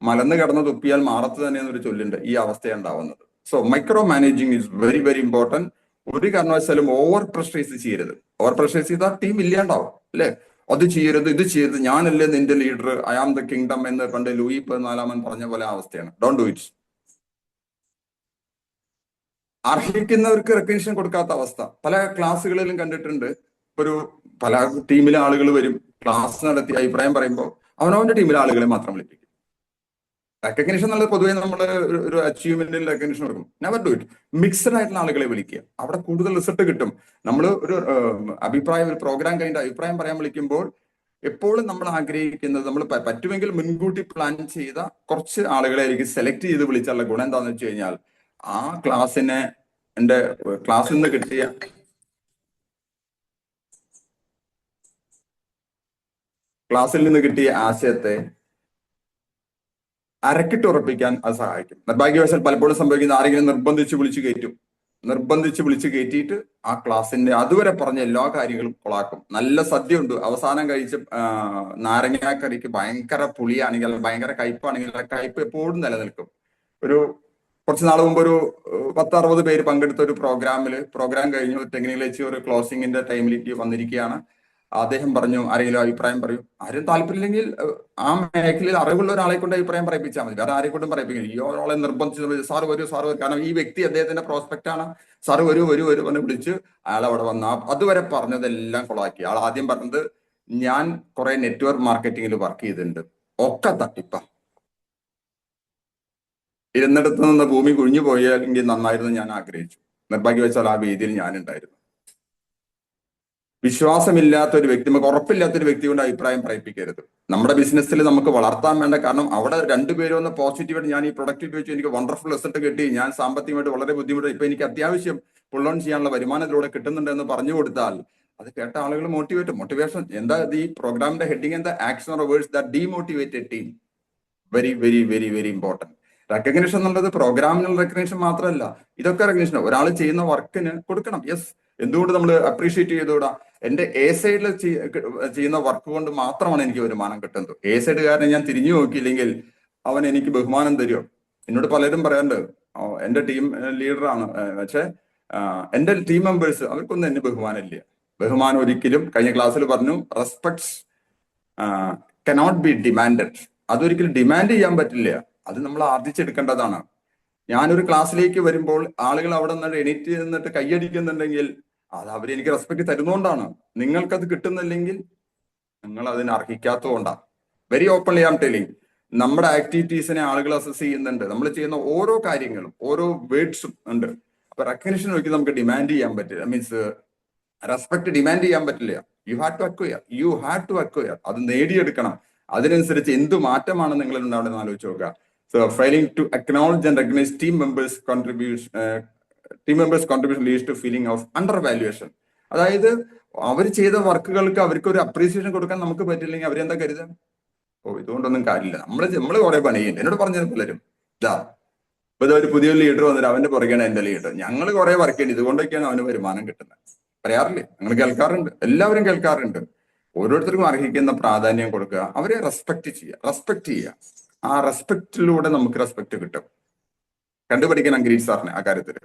മലന്ന് കിടന്ന് തുപ്പിയാൽ മാറത്ത് തന്നെ എന്നൊരു ചൊല്ലുണ്ട്. ഈ അവസ്ഥയാണ് ഉണ്ടാവുന്നത്. So micro managing is very very important. ഒരു കാരണവശാലും ഓവർ പ്രഷറൈസ് ചെയ്യരുത്. ഓവർ പ്രഷറൈസ് ചെയ്താൽ ടീം ഇല്ലാണ്ടാവും, അല്ലെ? അത് ചെയ്യരുത്, ഇത് ചെയ്യരുത്, ഞാനല്ലേ നിന്റെ leader, I am the kingdom എന്ന് പണ്ട് ലൂയി 14 പറഞ്ഞ പോലെ അവസ്ഥയാണ്. Don't do it. അർഹിക്കുന്നവർക്ക് റെക്കഗ്നിഷൻ കൊടുക്കാത്ത അവസ്ഥ പല ക്ലാസ്സുകളിലും കണ്ടിട്ടുണ്ട്. പല ടീമിലെ ആളുകൾ വരും, ക്ലാസ് നടത്തി അഭിപ്രായം പറയുമ്പോൾ അവനവന്റെ ടീമിലെ ആളുകളെ മാത്രം വിളിപ്പിക്കും. റെക്കഗ്നിഷൻ എന്നുള്ളത് പൊതുവെ നമ്മൾ ഒരു അച്ചീവ്മെന്റിൽ റെക്കഗ്നിഷൻ കൊടുക്കും. Never do it. മിക്സഡ് ആയിട്ടുള്ള ആളുകളെ വിളിക്കുക, അവിടെ കൂടുതൽ റിസൾട്ട് കിട്ടും. നമ്മൾ ഒരു പ്രോഗ്രാം കഴിഞ്ഞ അഭിപ്രായം പറയാൻ വിളിക്കുമ്പോൾ എപ്പോഴും നമ്മൾ ആഗ്രഹിക്കുന്നത്, നമ്മൾ പറ്റുമെങ്കിൽ മുൻകൂട്ടി പ്ലാൻ ചെയ്ത കുറച്ച് ആളുകളെ എനിക്ക് സെലക്ട് ചെയ്ത് വിളിച്ചുള്ള ഗുണം എന്താണെന്ന് വെച്ച് കഴിഞ്ഞാൽ, ആ എന്റെ ക്ലാസ്സിൽ നിന്ന് കിട്ടിയ ആശയത്തെ അരക്കിട്ട് ഉറപ്പിക്കാൻ അത് സഹായിക്കും. നിർഭാഗ്യവശാൽ പലപ്പോഴും സംഭവിക്കുന്ന ആരെങ്കിലും നിർബന്ധിച്ച് വിളിച്ചു കയറ്റും. നിർബന്ധിച്ച് വിളിച്ചു കയറ്റിയിട്ട് ആ ക്ലാസ്സിന്റെ അതുവരെ പറഞ്ഞ എല്ലാ കാര്യങ്ങളും കൊളാക്കും. നല്ല സദ്യ ഉണ്ട്, അവസാനം കഴിച്ച് നാരങ്ങാക്കറിക്ക് ഭയങ്കര പുളിയാണെങ്കിൽ അല്ലെങ്കിൽ ഭയങ്കര കയ്പാണെങ്കിൽ ആ കയ്പ് എപ്പോഴും നിലനിൽക്കും. ഒരു കുറച്ച് നാൾ മുമ്പ് ഒരു 10-60 പേര് പങ്കെടുത്ത ഒരു പ്രോഗ്രാം കഴിഞ്ഞു ടെക്നിക്കൽ വെച്ച് ഒരു ക്ലോസിംഗിന്റെ ടൈമിലേക്ക് വന്നിരിക്കുകയാണ്. അദ്ദേഹം പറഞ്ഞു ആരെങ്കിലും അഭിപ്രായം പറയും. ആരും താല്പര്യമില്ലെങ്കിൽ ആ മേഖലയിൽ അറിവുള്ള ഒരാളെ കൊണ്ട് അഭിപ്രായം പറയിപ്പിച്ചാൽ മതി, വേറെ ആരെ കൊണ്ടും പറയിപ്പിക്കില്ല. ഈ ഒരാളെ നിർബന്ധിച്ച് സാറ് വരൂ സാറ് വരും, കാരണം ഈ വ്യക്തി അദ്ദേഹത്തിന്റെ പ്രോസ്പെക്ട് ആണ്, സാറ് വരൂ വരൂ വരൂ എന്ന് വിളിച്ച് അയാൾ അവിടെ വന്ന അതുവരെ പറഞ്ഞതെല്ലാം കൊളാക്കി. ആൾ ആദ്യം പറഞ്ഞത് ഞാൻ കുറെ നെറ്റ്വർക്ക് മാർക്കറ്റിംഗിൽ വർക്ക് ചെയ്തിട്ടുണ്ട്, ഒക്കെ തട്ടിപ്പ, ഇരുന്നിടത്ത് നിന്ന് ഭൂമി കുഴിഞ്ഞു പോയെങ്കിൽ നന്നായിരുന്നു ഞാൻ ആഗ്രഹിച്ചു. നിർഭാഗ്യവശാൽ ആ വേദിയിൽ ഞാനുണ്ടായിരുന്നു. വിശ്വാസമില്ലാത്ത ഒരു വ്യക്തി, നമുക്ക് ഉറപ്പില്ലാത്ത ഒരു വ്യക്തി കൊണ്ട് അഭിപ്രായം പറയിപ്പിക്കരുത്. നമ്മുടെ ബിസിനസ്സിൽ നമുക്ക് വളർത്താൻ വേണ്ട, കാരണം അവിടെ രണ്ടുപേരും ഒന്ന് പോസിറ്റീവായിട്ട് ഞാൻ ഈ പ്രൊഡക്റ്റ് ഉപയോഗിച്ച് എനിക്ക് വണ്ടർഫുൾ റിസൾട്ട് കിട്ടി, ഞാൻ സാമ്പത്തികമായിട്ട് വളരെ ബുദ്ധിമുട്ട്, ഇപ്പൊ എനിക്ക് അത്യാവശ്യം പുൾ ഓൺ ചെയ്യാനുള്ള വരുമാനത്തിലൂടെ കിട്ടുന്നുണ്ട് എന്ന് പറഞ്ഞു കൊടുത്താൽ അത് കേട്ട ആളുകൾ മോട്ടിവേഷൻ എന്താ ഈ പ്രോഗ്രാമിന്റെ ഹെഡിങ് എന്താ? Action or words that demotivated team. Very very very very important. Recognition എന്നുള്ളത് പ്രോഗ്രാമിനുള്ള റെക്കഗ്നിഷൻ മാത്രമല്ല, ഇതൊക്കെ റെക്കഗ്നിഷൻ ഒരാൾ ചെയ്യുന്ന വർക്കിന് കൊടുക്കണം. യെസ്, എന്തുകൊണ്ട് നമ്മൾ അപ്രീഷിയേറ്റ് ചെയ്തുകൂടാ? എന്റെ എ സൈഡിൽ ചെയ്യുന്ന വർക്ക് കൊണ്ട് മാത്രമാണ് എനിക്ക് വരുമാനം കിട്ടുന്നത്. എ സൈഡുകാരനെ ഞാൻ തിരിഞ്ഞു നോക്കിയില്ലെങ്കിൽ അവൻ എനിക്ക് ബഹുമാനം തരുമോ? എന്നോട് പലരും പറയാറുണ്ട് എന്റെ ടീം ലീഡറാണ്, പക്ഷെ എന്റെ ടീം മെമ്പേഴ്സ് അവർക്കൊന്നും എന്നെ ബഹുമാനമില്ല. ബഹുമാനം ഒരിക്കലും, കഴിഞ്ഞ ക്ലാസ്സിൽ പറഞ്ഞു, റെസ്പെക്ട്സ് കനോട്ട് ബി ഡിമാൻഡഡ്. അതൊരിക്കലും ഡിമാൻഡ് ചെയ്യാൻ പറ്റില്ല, അത് നമ്മൾ ആർജിച്ചെടുക്കേണ്ടതാണ്. ഞാനൊരു ക്ലാസ്സിലേക്ക് വരുമ്പോൾ ആളുകൾ അവിടെ നിന്ന് എണീറ്റ് നിന്നിട്ട് കൈയടിക്കുന്നുണ്ടെങ്കിൽ അത് അവരെനിക്ക് റെസ്പെക്ട് തരുന്നതുകൊണ്ടാണ്. നിങ്ങൾക്കത് കിട്ടുന്നില്ലെങ്കിൽ നിങ്ങൾ അതിന് അർഹിക്കാത്തതുകൊണ്ടാണ്. Very openly am telling. നമ്മുടെ ആക്ടിവിറ്റീസിനെ ആളുകൾ അസസ് ചെയ്യുന്നുണ്ട്, നമ്മൾ ചെയ്യുന്ന ഓരോ കാര്യങ്ങളും ഓരോ വേർഡ്സും ഉണ്ട്. അപ്പൊ റെക്കഗ്നിഷൻ ഒരിക്കലും നമുക്ക് ഡിമാൻഡ് ചെയ്യാൻ പറ്റില്ല, മീൻസ് റെസ്പെക്ട് ഡിമാൻഡ് ചെയ്യാൻ പറ്റില്ല. യു ഹാവ് ടു അക്വയർ, അത് നേടിയെടുക്കണം. അതിനനുസരിച്ച് എന്ത് മാറ്റമാണ് നിങ്ങളിൽ ഉണ്ടാവുന്നത് ആലോചിച്ച് നോക്കുക. So failing to acknowledge and recognise team members contribution leads to feeling of undervaluation. അതായത് അവർ ചെയ്ത വർക്കുകൾക്ക് അവർക്ക് ഒരു അപ്രീസിയേഷൻ കൊടുക്കാൻ നമുക്ക് പറ്റില്ലെങ്കിൽ അവരെന്താ കരുതാം? ഇതുകൊണ്ടൊന്നും കാര്യമില്ല, നമ്മൾ കുറെ പണി ചെയ്യുന്നുണ്ട്. എന്നോട് പറഞ്ഞത് പലരും ഇപ്പൊ ഒരു പുതിയൊരു ലീഡർ വന്നിട്ട് അവന്റെ പുറകെയാണ് എന്റെ ലീഡർ, ഞങ്ങൾ കുറെ വർക്ക് ചെയ്യുന്നത്, ഇതുകൊണ്ടൊക്കെയാണ് അവന് വരുമാനം കിട്ടുന്നത്. പറയാറില്ലേ? നിങ്ങൾ കേൾക്കാറുണ്ട്, എല്ലാവരും കേൾക്കാറുണ്ട്. ഓരോരുത്തർക്കും അർഹിക്കുന്ന പ്രാധാന്യം കൊടുക്കുക, അവരെ റെസ്പെക്ട് ചെയ്യുക. ആ റെസ്പെക്റ്റിലൂടെ നമുക്ക് റെസ്പെക്ട് കിട്ടും. കണ്ടുപഠിക്കണം ഗിരീഷ് സാറിന് ആ കാര്യത്തിൽ.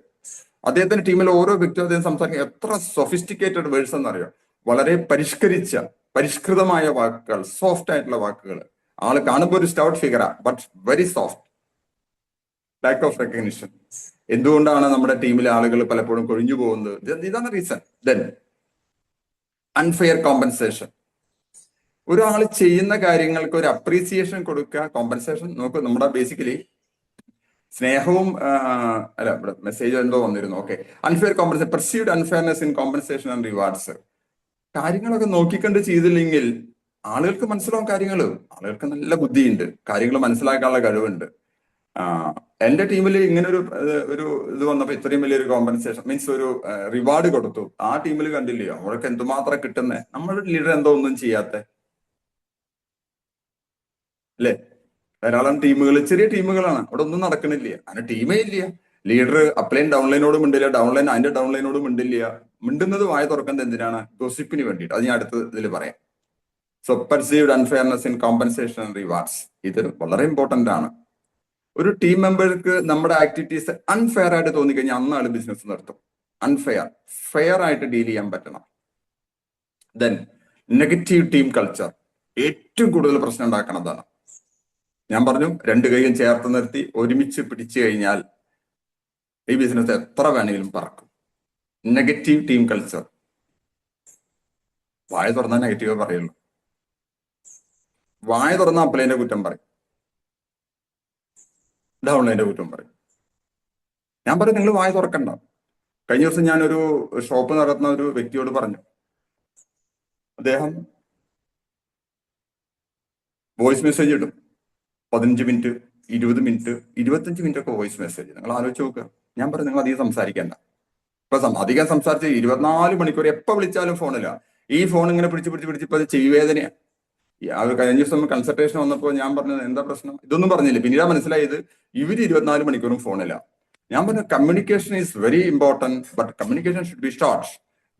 അദ്ദേഹത്തിന്റെ ടീമിലെ ഓരോ വ്യക്തിയും അദ്ദേഹം സംസാരിക്കുക എത്ര സൊഫിസ്റ്റിക്കേറ്റഡ് വേർഡ്സ് എന്നറിയോ? വളരെ പരിഷ്കൃതമായ വാക്കുകൾ, സോഫ്റ്റ് ആയിട്ടുള്ള വാക്കുകൾ. ആള് കാണുമ്പോൾ ഒരു സ്റ്റൗട്ട് ഫിഗറാ, but very soft. Lack of recognition. എന്തുകൊണ്ടാണ് നമ്മുടെ ടീമിലെ ആളുകൾ പലപ്പോഴും കൊഴിഞ്ഞു പോകുന്നത്? ഇതാണ് റീസൺ. Then unfair compensation. ഒരാൾ ചെയ്യുന്ന കാര്യങ്ങൾക്ക് ഒരു അപ്രീസിയേഷൻ കൊടുക്കുക. കോമ്പൻസേഷൻ നോക്കൂ, നമ്മുടെ ബേസിക്കലി സ്നേഹവും അല്ല, ഇവിടെ മെസ്സേജ് എന്തോ വന്നിരുന്നു. Okay, unfair compensation, perceived unfairness in compensation and rewards. കാര്യങ്ങളൊക്കെ നോക്കിക്കണ്ട് ചെയ്തില്ലെങ്കിൽ ആളുകൾക്ക് മനസ്സിലാവും കാര്യങ്ങൾ. ആളുകൾക്ക് നല്ല ബുദ്ധിയുണ്ട്, കാര്യങ്ങൾ മനസ്സിലാക്കാനുള്ള കഴിവുണ്ട്. എന്റെ ടീമിൽ ഇങ്ങനെ ഒരു ഇത് വന്നപ്പോ ഇത്രയും വലിയൊരു കോമ്പൻസേഷൻ മീൻസ് ഒരു റിവാർഡ് കൊടുത്തു. ആ ടീമിൽ കണ്ടില്ലയോ അവർക്ക് എന്തുമാത്രം കിട്ടുന്നേ? നമ്മുടെ ലീഡർ എന്തോ ഒന്നും ചെയ്യാത്ത അല്ലേ? ധാരാളം ടീമുകൾ, ചെറിയ ടീമുകളാണ്, അവിടെ ഒന്നും നടക്കണില്ല, അങ്ങനെ ടീമേ ഇല്ല. ലീഡർ അപ്ലൈൻ ഡൗൺലൈനോടും മിണ്ടില്ല, ഡൗൺലൈൻ അതിന്റെ ഡൗൺലൈനോടും മിണ്ടില്ല. മിണ്ടുന്നത് വായ തുറക്കുന്നത് എന്തിനാണ്? ഗോസിപ്പിന് വേണ്ടിയിട്ട്. അത് ഞാൻ അടുത്ത ഇതിൽ പറയാം. So perceived unfairness in compensation and rewards, ഇത് വളരെ ഇമ്പോർട്ടന്റ് ആണ്. ഒരു ടീം മെമ്പർക്ക് നമ്മുടെ ആക്ടിവിറ്റീസ് അൺഫെയർ ആയിട്ട് തോന്നിക്കഴിഞ്ഞാൽ അന്ന് ആള് ബിസിനസ് നിർത്തും. ഫെയർ ആയിട്ട് ഡീൽ ചെയ്യാൻ പറ്റണം. ദെൻ നെഗറ്റീവ് ടീം കൾച്ചർ ഏറ്റവും കൂടുതൽ പ്രശ്നം ഉണ്ടാക്കണതാണ്. ഞാൻ പറഞ്ഞു, രണ്ട് കൈയും ചേർത്ത് നിർത്തി ഒരുമിച്ച് പിടിച്ചു കഴിഞ്ഞാൽ ഈ ബിസിനസ് എത്ര വേണമെങ്കിലും പറക്കും. Negative team culture. വായ തുറന്നാൽ നെഗറ്റീവേ പറയുള്ളൂ. വായ തുറന്ന അപ്ലൈന്റെ കുറ്റം പറയും, ഡൗൺലൈന്റെ കുറ്റം പറയും. ഞാൻ പറയും നിങ്ങൾ വായ തുറക്കണ്ട. കഴിഞ്ഞ ദിവസം ഞാനൊരു ഷോപ്പ് നടത്തുന്ന ഒരു വ്യക്തിയോട് പറഞ്ഞു, അദ്ദേഹം വോയിസ് മെസ്സേജ് ഇടും, 15 മിനിറ്റ് 20 മിനിറ്റ് 25 മിനിറ്റ് ഒക്കെ വോയിസ് മെസ്സേജ്. നിങ്ങൾ ആലോചിച്ച് നോക്കുക. ഞാൻ പറഞ്ഞു നിങ്ങൾ അധികം സംസാരിക്കണ്ട. ഇപ്പൊ അധികം സംസാരിച്ച് 24 മണിക്കൂർ എപ്പോ വിളിച്ചാലും ഫോണില്ല. ഈ ഫോൺ ഇങ്ങനെ പിടിച്ച് ഇപ്പൊ അത് ചെവിവേദനയാണ്. ആ ഒരു കഴിഞ്ഞ ദിവസം കൺസൾട്ടേഷൻ വന്നപ്പോൾ ഞാൻ പറഞ്ഞത് എന്താ പ്രശ്നം, ഇതൊന്നും പറഞ്ഞില്ല. പിന്നീട് മനസ്സിലായത് ഇവര് 24 മണിക്കൂറും ഫോണില്ല. ഞാൻ പറഞ്ഞ communication is very important, but communication should be short.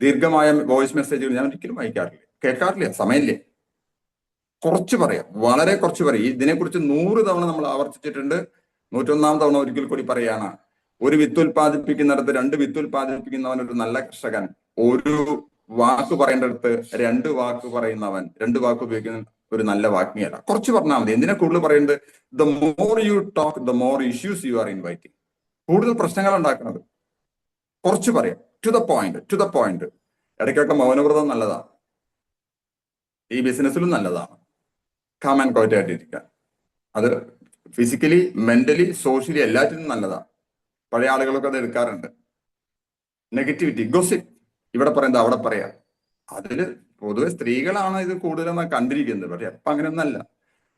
ദീർഘമായ വോയിസ് മെസ്സേജുകൾ ഞാൻ ഒരിക്കലും വായിക്കാറില്ല, കേൾക്കാറില്ല, സമയമില്ലേ. കുറച്ച് പറയാം, വളരെ കുറച്ച് പറയും. ഇതിനെക്കുറിച്ച് 100 തവണ നമ്മൾ ആവർത്തിച്ചിട്ടുണ്ട്. 101 തവണ ഒരിക്കൽ കൂടി പറയാണ്. ഒരു വിത്ത് ഉൽപ്പാദിപ്പിക്കുന്നിടത്ത് 2 വിത്ത് ഉൽപ്പാദിപ്പിക്കുന്നവൻ ഒരു നല്ല കർഷകൻ. ഒരു വാക്ക് പറയേണ്ടടുത്ത് 2 വാക്ക് പറയുന്നവൻ, 2 വാക്ക് ഉപയോഗിക്കുന്ന ഒരു നല്ല വാഗ്മിയല്ല. കുറച്ച് പറഞ്ഞാൽ മതി. എന്തിനാ കൂടുതൽ പറയുന്നത്? The more you talk the more issues you are inviting. കൂടുതൽ പ്രശ്നങ്ങൾ ഉണ്ടാക്കുന്നത്. കുറച്ച് പറയാം, to the point, to the point. ഇടയ്ക്കൊക്കെ മൗനവ്രതം നല്ലതാണ്, ഈ ബിസിനസ്സിലും നല്ലതാണ്. കാം ആൻഡ് ക്വയറ്റ് ആയിട്ടിരിക്കാൻ. അത് ഫിസിക്കലി, മെന്റലി, സോഷ്യലി എല്ലാറ്റിനും നല്ലതാണ്. പഴയ ആളുകളൊക്കെ അത് എടുക്കാറുണ്ട്. നെഗറ്റിവിറ്റി, ഗോസിപ്പ്, ഇവിടെ പറയുന്നത് അവിടെ പറയാം. അതില് പൊതുവെ സ്ത്രീകളാണ് ഇത് കൂടുതലും കണ്ടിരിക്കുന്നത്. പക്ഷെ അപ്പൊ അങ്ങനെയൊന്നല്ല.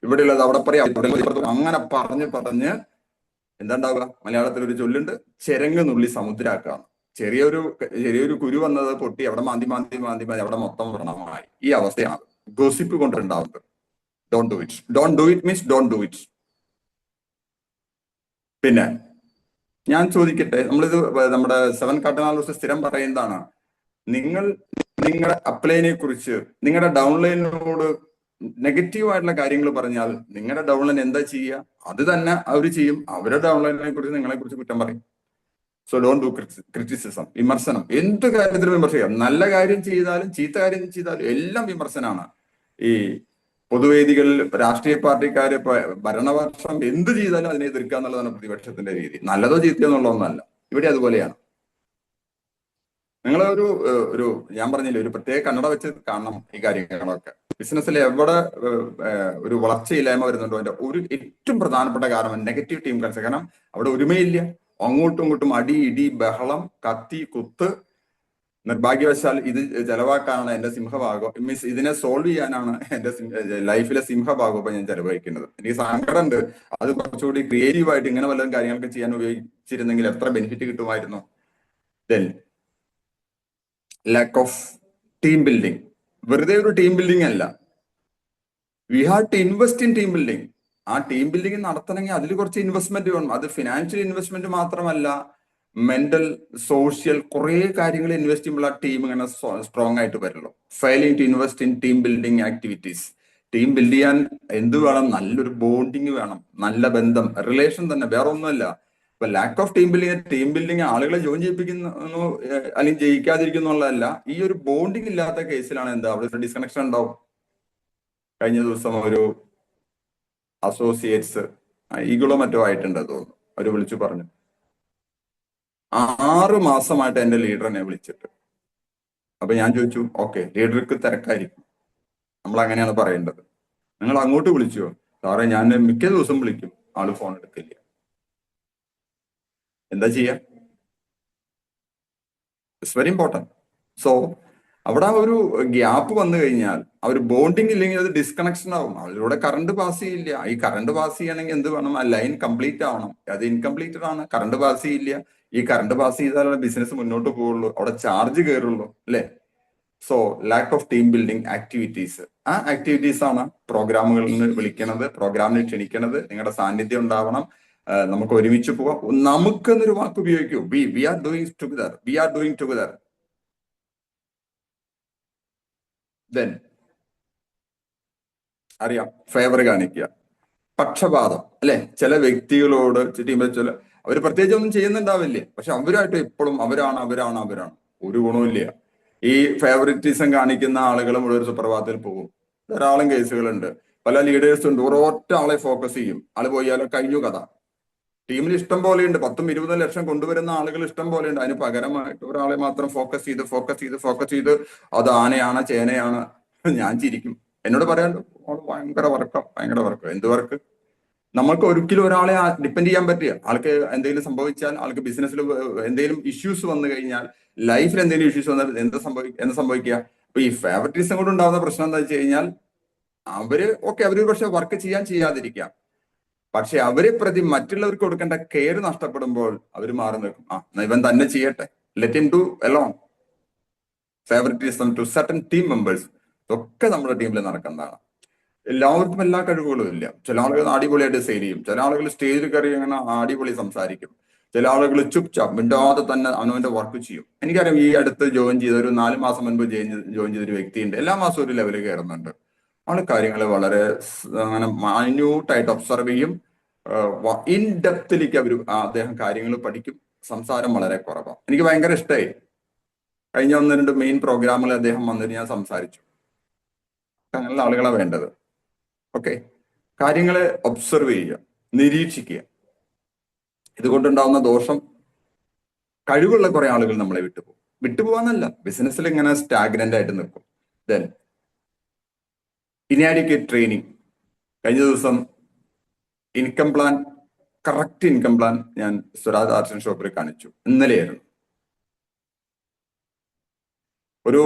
ഇവിടെയുള്ളത് അവിടെ പറയാം, അങ്ങനെ പറഞ്ഞ് പറഞ്ഞ് എന്താ ഉണ്ടാവുക? മലയാളത്തിൽ ഒരു ചൊല്ലുണ്ട്, ചെരങ്ങ് നുള്ളി സമുദ്രാക്കുക. ചെറിയൊരു കുരു വന്നത് പൊട്ടി അവിടെ മാന്തി മാന്തി മാന്തി മാന്തി അവിടെ മൊത്തം വ്രണമായി. ഈ അവസ്ഥയാണ് ഗോസിപ്പ് കൊണ്ടുണ്ടാവുന്നത്. Don't do it. Don't do it means don't do it. പിന്നെ ഞാൻ ചോദിക്കട്ടെ, നമ്മളിത് നമ്മുടെ 7 കാർഡിനൽസ് സ്ഥിരം പറയുന്നതാണ്. നിങ്ങളുടെ അപ്ലൈനെ കുറിച്ച് നിങ്ങളുടെ ഡൗൺലൈനിനോട് നെഗറ്റീവായിട്ടുള്ള കാര്യങ്ങൾ പറഞ്ഞാൽ നിങ്ങളുടെ ഡൗൺലൈൻ എന്താ ചെയ്യുക? അത് തന്നെ അവർ ചെയ്യും. അവരുടെ ഡൗൺലൈനിനെ കുറിച്ച് നിങ്ങളെ കുറിച്ച് കുറ്റം പറയും. So don't do criticism. വിമർശനം എന്ത് കാര്യത്തിലും വിമർശിക്കാം. നല്ല കാര്യം ചെയ്താലും ചീത്ത കാര്യം ചെയ്താലും എല്ലാം വിമർശനമാണ്. ഈ പൊതുവേദികളിൽ രാഷ്ട്രീയ പാർട്ടിക്കാര് ഭരണപക്ഷം എന്ത് ചെയ്താലും അതിനെ എതിർക്കുക എന്നുള്ളതാണ് പ്രതിപക്ഷത്തിന്റെ രീതി. നല്ലതോ ചീത്തയോ എന്നുള്ളതൊന്നല്ല. ഇവിടെ അതുപോലെയാണ്. നിങ്ങൾ ഒരു ഞാൻ പറഞ്ഞില്ലേ, ഒരു പ്രത്യേക കണ്ണട വെച്ച് കാണണം ഈ കാര്യങ്ങളൊക്കെ. ബിസിനസ്സിൽ എവിടെ ഒരു വളർച്ചയില്ലായ്മ വരുന്നുണ്ടോ അതിന്റെ ഒരു ഏറ്റവും പ്രധാനപ്പെട്ട കാരണം നെഗറ്റീവ് ടീം കൾച്ചർ. കാരണം അവിടെ ഒരുമയില്ല. അങ്ങോട്ടും ഇങ്ങോട്ടും അടി ഇടി ബഹളം കത്തി കുത്ത്. നിർഭാഗ്യവശാൽ ഇത് ചെലവാക്കാനാണ് എന്റെ സിംഹഭാഗം, മീൻസ് ഇതിനെ സോൾവ് ചെയ്യാനാണ് എന്റെ ലൈഫിലെ സിംഹഭാഗം ഇപ്പൊ ഞാൻ ചെലവഴിക്കുന്നത്. എനിക്ക് സങ്കടമുണ്ട്. അത് കുറച്ചുകൂടി ക്രിയേറ്റീവായിട്ട് ഇങ്ങനെ വല്ലതും കാര്യങ്ങളൊക്കെ ചെയ്യാൻ ഉപയോഗിച്ചിരുന്നെങ്കിൽ എത്ര ബെനിഫിറ്റ് കിട്ടുമായിരുന്നു. Then lack of team building. വെറുതെ ഒരു ടീം ബിൽഡിംഗ് അല്ല, we have to invest in team building. ആ ടീം ബിൽഡിംഗ് നടത്തണമെങ്കിൽ അതിൽ കുറച്ച് ഇൻവെസ്റ്റ്മെന്റ് വേണം. അത് ഫിനാൻഷ്യൽ ഇൻവെസ്റ്റ്മെന്റ് മാത്രമല്ല, മെന്റൽ, സോഷ്യൽ കുറെ കാര്യങ്ങൾ ഇൻവെസ്റ്റ് ചെയ്യുമ്പോൾ ആ ടീം ഇങ്ങനെ സ്ട്രോങ് ആയിട്ട് വരുള്ളൂ. Failing to invest in team building activities. Team build ചെയ്യാൻ എന്ത് വേണം? നല്ലൊരു ബോണ്ടിങ് വേണം, നല്ല ബന്ധം, റിലേഷൻ തന്നെ, വേറെ ഒന്നുമല്ല. ഇപ്പൊ ലാക്ക് ഓഫ് ടീം ബിൽഡിംഗ് ആളുകളെ ജോയിൻ ചെയ്യിപ്പിക്കുന്നു അല്ലെങ്കിൽ ജയിക്കാതിരിക്കുന്നുള്ളതല്ല. ഈ ഒരു ബോണ്ടിങ് ഇല്ലാത്ത കേസിലാണ് എന്താ അവിടെ ഒരു ഡിസ്കണക്ഷൻ ഉണ്ടാവും. കഴിഞ്ഞ ദിവസം ഒരു അസോസിയേറ്റ്സ് ഈഗിളോ മറ്റോ ആയിട്ടുണ്ട് തോന്നുന്നു, അവര് വിളിച്ചു പറഞ്ഞു 6 മാസമായിട്ട് എന്റെ ലീഡർ എന്നെ വിളിച്ചിട്ട്. അപ്പൊ ഞാൻ ചോദിച്ചു, ഓക്കെ, ലീഡർക്ക് തിരക്കായിരിക്കും, നമ്മൾ അങ്ങനെയാണ് പറയേണ്ടത്. നിങ്ങൾ അങ്ങോട്ട് വിളിച്ചോ? സാറേ ഞാൻ മിക്ക ദിവസം വിളിക്കും, ആള് ഫോൺ എടുക്കില്ല. എന്താ ചെയ്യാ? It's very important. സോ അവിടെ ഒരു ഗ്യാപ്പ് വന്നു കഴിഞ്ഞാൽ, ആ ഒരു ബോണ്ടിങ് ഇല്ലെങ്കിൽ അത് ഡിസ്കണക്ഷൻ ആവും. അതിലൂടെ കറണ്ട് പാസ് ചെയ്യില്ല. ഈ കറണ്ട് പാസ് ചെയ്യണമെങ്കിൽ എന്ത് വേണം? ആ ലൈൻ കംപ്ലീറ്റ് ആവണം. അത് ഇൻകംപ്ലീറ്റഡ് ആണ്, കറണ്ട് പാസ് ചെയ്യില്ല. ഈ കറണ്ട് പാസ് ചെയ്താലുള്ള ബിസിനസ് മുന്നോട്ട് പോവുള്ളൂ, അവിടെ ചാർജ് കയറുള്ളൂ, അല്ലെ? So lakh of team building activities. ആ ആക്ടിവിറ്റീസ് ആണ് പ്രോഗ്രാമുകളിൽ നിന്ന് വിളിക്കണത്, പ്രോഗ്രാമിന് ക്ഷണിക്കണത്. നിങ്ങളുടെ സാന്നിധ്യം ഉണ്ടാവണം, നമുക്ക് ഒരുമിച്ച് പോവാം. നമുക്ക് എന്നൊരു വാക്ക് ഉപയോഗിക്കൂ. We are doing together, we are doing together. Then അറിയാം, ഫേവർ കാണിക്കുക, പക്ഷപാതം, അല്ലെ? ചില വ്യക്തികളോട് ചില അവർ പ്രത്യേകിച്ച് ഒന്നും ചെയ്യുന്നുണ്ടാവില്ലേ, പക്ഷെ അവരായിട്ട് എപ്പോഴും അവരാണ് അവരാണ് അവരാണ്, ഒരു ഗുണമില്ല. ഈ ഫേവറിറ്റിസം കാണിക്കുന്ന ആളുകൾ മുഴുവൻ സുപ്രഭാതത്തിൽ പോകും. ധാരാളം കേസുകളുണ്ട്. പല ലീഡേഴ്സും ഉണ്ട്, ഒരൊറ്റ ആളെ ഫോക്കസ് ചെയ്യും. ആള് പോയാലോ കഴിഞ്ഞു കഥ. ടീമിൽ ഇഷ്ടം പോലെയുണ്ട്, 10-20 ലക്ഷം കൊണ്ടുവരുന്ന ആളുകൾ ഇഷ്ടം പോലെയുണ്ട്. അതിന് പകരമായിട്ട് ഒരാളെ മാത്രം ഫോക്കസ് ചെയ്ത് അത് ആനയാണ് ചേനയാണ്. ഞാൻ ചിരിക്കും. എന്നോട് പറയാണ്ട് ഭയങ്കര വർക്കം. എന്ത് വർക്ക്? നമ്മൾക്ക് ഒരിക്കലും ഒരാളെ ഡിപ്പെൻഡ് ചെയ്യാൻ പറ്റില്ല. ആൾക്ക് എന്തെങ്കിലും സംഭവിച്ചാൽ, ആൾക്ക് ബിസിനസ്സിൽ എന്തെങ്കിലും ഇഷ്യൂസ് വന്നു കഴിഞ്ഞാൽ, ലൈഫിൽ എന്തെങ്കിലും ഇഷ്യൂസ് വന്നാൽ എന്താ സംഭവിക്കുക? അപ്പൊ ഈ ഫേവറിറ്റിസം കൊണ്ട് ഉണ്ടാകുന്ന പ്രശ്നം എന്താ വെച്ച് കഴിഞ്ഞാൽ, അവര് പക്ഷെ വർക്ക് ചെയ്യാതിരിക്കാം. പക്ഷെ അവരെ പ്രതി മറ്റുള്ളവർക്ക് കൊടുക്കേണ്ട കെയർ നഷ്ടപ്പെടുമ്പോൾ അവർ മാറി നിൽക്കും. ഇവൻ തന്നെ ചെയ്യട്ടെ, let him do alone. Favouritism to certain team members, ഇതൊക്കെ നമ്മുടെ ടീമിൽ നടക്കുന്നതാണ്. എല്ലാവർക്കും എല്ലാ കഴിവുകളും ഇല്ല. ചില ആളുകൾ അടിപൊളിയായിട്ട് സെയിൽ ചെയ്യും, ചില ആളുകൾ സ്റ്റേജിൽ കയറി അങ്ങനെ അടിപൊളി സംസാരിക്കും, ചില ആളുകൾ ചുപ് ചാപ്പ് മിണ്ടാതെ തന്നെ അവനവന്റെ വർക്ക് ചെയ്യും. എനിക്കറിയാം, ഈ അടുത്ത് ജോയിൻ ചെയ്ത ഒരു 4 മാസം മുൻപ് ജോയിൻ ചെയ്ത ഒരു വ്യക്തിയുണ്ട്. എല്ലാ മാസവും ഒരു ലെവലിൽ കയറുന്നുണ്ട്. ആള് കാര്യങ്ങൾ വളരെ അങ്ങനെ മൈന്യൂട്ടായിട്ട് ഒബ്സർവ് ചെയ്യും. ഇൻ ഡെപ്തിലേക്ക് അദ്ദേഹം കാര്യങ്ങൾ പഠിക്കും. സംസാരം വളരെ കുറവാണ്. എനിക്ക് ഭയങ്കര ഇഷ്ടമായി. കഴിഞ്ഞ 1-2 മെയിൻ പ്രോഗ്രാമുകൾ അദ്ദേഹം വന്നിട്ട് ഞാൻ സംസാരിച്ചു. അങ്ങനെയുള്ള ആളുകളാണ് വേണ്ടത്. ഓക്കെ, കാര്യങ്ങളെ ഒബ്സർവ് ചെയ്യുക, നിരീക്ഷിക്കുക. ഇതുകൊണ്ടുണ്ടാവുന്ന ദോഷം, കഴിവുള്ള കുറെ ആളുകൾ നമ്മളെ വിട്ടുപോകാന്നല്ല, ബിസിനസ്സിൽ ഇങ്ങനെ സ്റ്റാഗ്നന്റ് ആയിട്ട് നിൽക്കും. Then inadequate training. കഴിഞ്ഞ ദിവസം income plan, correct income plan ഞാൻ സ്വരാജ് ആർട്സ് ആൻഡ് ഷോപ്പിൽ കാണിച്ചു. ഇന്നലെയായിരുന്നു. ഒരു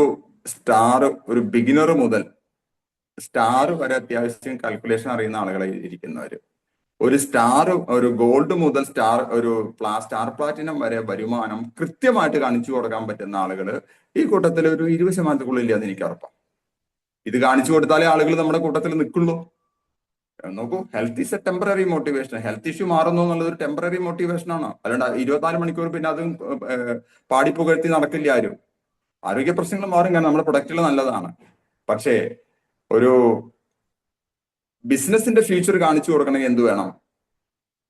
സ്റ്റാർ, ഒരു ബിഗിനർ മുതൽ സ്റ്റാർ വരെ അത്യാവശ്യം കാൽക്കുലേഷൻ അറിയുന്ന ആളുകളെ ഇരിക്കുന്നവര്, ഒരു സ്റ്റാർ, ഒരു ഗോൾഡ് മുതൽ സ്റ്റാർ പ്ലാറ്റിനം വരെ വരുമാനം കൃത്യമായിട്ട് കാണിച്ചു കൊടുക്കാൻ പറ്റുന്ന ആളുകൾ ഈ കൂട്ടത്തിൽ ഒരു 20% ഇല്ലാന്ന് എനിക്ക് ഉറപ്പാണ്. ഇത് കാണിച്ചു കൊടുത്താലേ ആളുകൾ നമ്മുടെ കൂട്ടത്തിൽ നിൽക്കുള്ളൂ. നോക്കൂ, health is A temporary motivation. Health issue മാറുന്നു എന്നുള്ളത് ഒരു ടെമ്പററി മോട്ടിവേഷൻ ആണ്. അല്ലാണ്ട് 24 മണിക്കൂർ പിന്നെ അതും പാടിപ്പുകഴ്ത്തി നടക്കില്ല ആരും. ആരോഗ്യ പ്രശ്നങ്ങൾ മാറും, കാരണം നമ്മുടെ പ്രൊഡക്റ്റുകൾ നല്ലതാണ്. പക്ഷേ ഒരു ബിസിനസിന്റെ ഫ്യൂച്ചർ കാണിച്ചു കൊടുക്കണമെങ്കിൽ എന്ത് വേണം?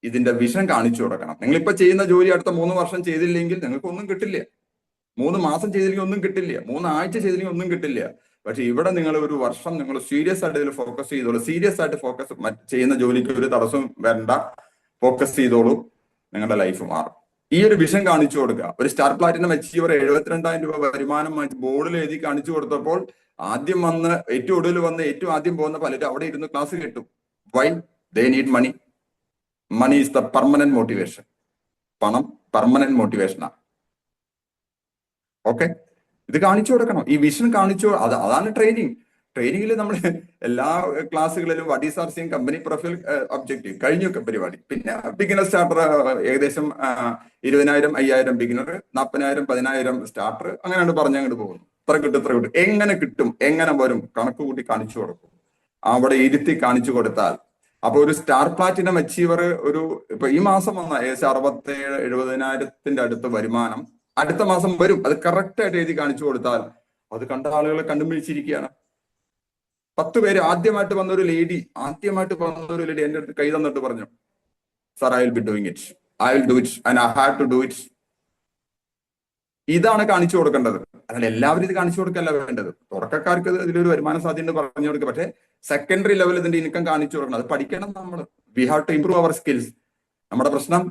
ഇതിന്റെ വിഷൻ കാണിച്ചു കൊടുക്കണം. നിങ്ങളിപ്പോ ചെയ്യുന്ന ജോലി അടുത്ത 3 വർഷം ചെയ്തില്ലെങ്കിൽ നിങ്ങൾക്ക് ഒന്നും കിട്ടില്ല. 3 മാസം ചെയ്തില്ലെങ്കിൽ ഒന്നും കിട്ടില്ല. 3 ആഴ്ച ചെയ്തില്ലെങ്കിൽ ഒന്നും കിട്ടില്ല. പക്ഷെ ഇവിടെ നിങ്ങൾ ഒരു വർഷം നിങ്ങൾ സീരിയസ് ആയിട്ട് ഇതിൽ ഫോക്കസ് ചെയ്തോളൂ. സീരിയസ് ആയിട്ട് ചെയ്യുന്ന ജോലിക്ക് ഒരു തടസ്സം വരണ്ട. ഫോക്കസ് ചെയ്തോളൂ, നിങ്ങളുടെ ലൈഫ് മാറും. ഈ ഒരു വിഷൻ കാണിച്ചു കൊടുക്കുക. ഒരു സ്റ്റാർ പ്ലാറ്റിനം അച്ചീവർ 72,000 രൂപ വരുമാനം ബോർഡിൽ എഴുതി കാണിച്ചു കൊടുത്തപ്പോൾ ആദ്യം ഏറ്റവും ഒടുവിൽ ഏറ്റവും ആദ്യം പോകുന്ന പലരും അവിടെ ഇരുന്ന് ക്ലാസ് കേട്ടു. Why? They need money. Money is the permanent motivation. പണം പെർമനന്റ് മോട്ടിവേഷനാണ്. ഓക്കെ, ഇത് കാണിച്ചു കൊടുക്കണം. ഈ വിഷൻ അതാണ് ട്രെയിനിങ്. ട്രെയിനിങ്ങിൽ നമ്മൾ എല്ലാ ക്ലാസ്സുകളിലും what is are seeing company profile objective കഴിഞ്ഞു പരിപാടി. പിന്നെ ബിഗിനർ സ്റ്റാർട്ടർ ഏകദേശം 20,000, 5,000 ബിഗിനർ, 40,000, 10,000 സ്റ്റാർട്ടർ, അങ്ങനെയാണ് പറഞ്ഞങ്ങോട്ട് പോകുന്നു. ഇത്ര കിട്ടും. എങ്ങനെ കിട്ടും, എങ്ങനെ വരും, കണക്ക് കൂട്ടി കാണിച്ചു കൊടുക്കും. അവിടെ ഇരുത്തി കാണിച്ചു കൊടുത്താൽ, അപ്പൊ ഒരു സ്റ്റാർ പ്ലാറ്റിനം അച്ചീവർ ഇപ്പൊ ഈ മാസം വന്ന ഏകദേശം 67,000-70,000 അടുത്ത് വരുമാനം അടുത്ത മാസം വരും. അത് കറക്റ്റ് ആയിട്ട് എഴുതി കാണിച്ചു കൊടുത്താൽ അത് കണ്ട ആളുകളെ കണ്ടുപിടിച്ചിരിക്കുകയാണ്. 10 പേര് ആദ്യമായിട്ട് വന്ന ഒരു ലേഡി എന്റെ അടുത്ത് കൈ തന്നിട്ട് പറഞ്ഞു, sir, I will be doing it, I will do it and I have to do it. ഇതാണ് കാണിച്ചു കൊടുക്കേണ്ടത്. അല്ലാതെ എല്ലാവരും ഇത് കാണിച്ചു കൊടുക്കല്ല വേണ്ടത്. തുടക്കക്കാർക്ക് ഇതിലൊരു വരുമാന സാധ്യത പറഞ്ഞു കൊടുക്കുക. പക്ഷേ സെക്കൻഡറി ലെവലിൽ ഇതിന്റെ ഇൻകം കാണിച്ചു കൊടുക്കണം. അത് പഠിക്കണം നമ്മൾ. We have to improve our skills. നമ്മുടെ പ്രശ്നം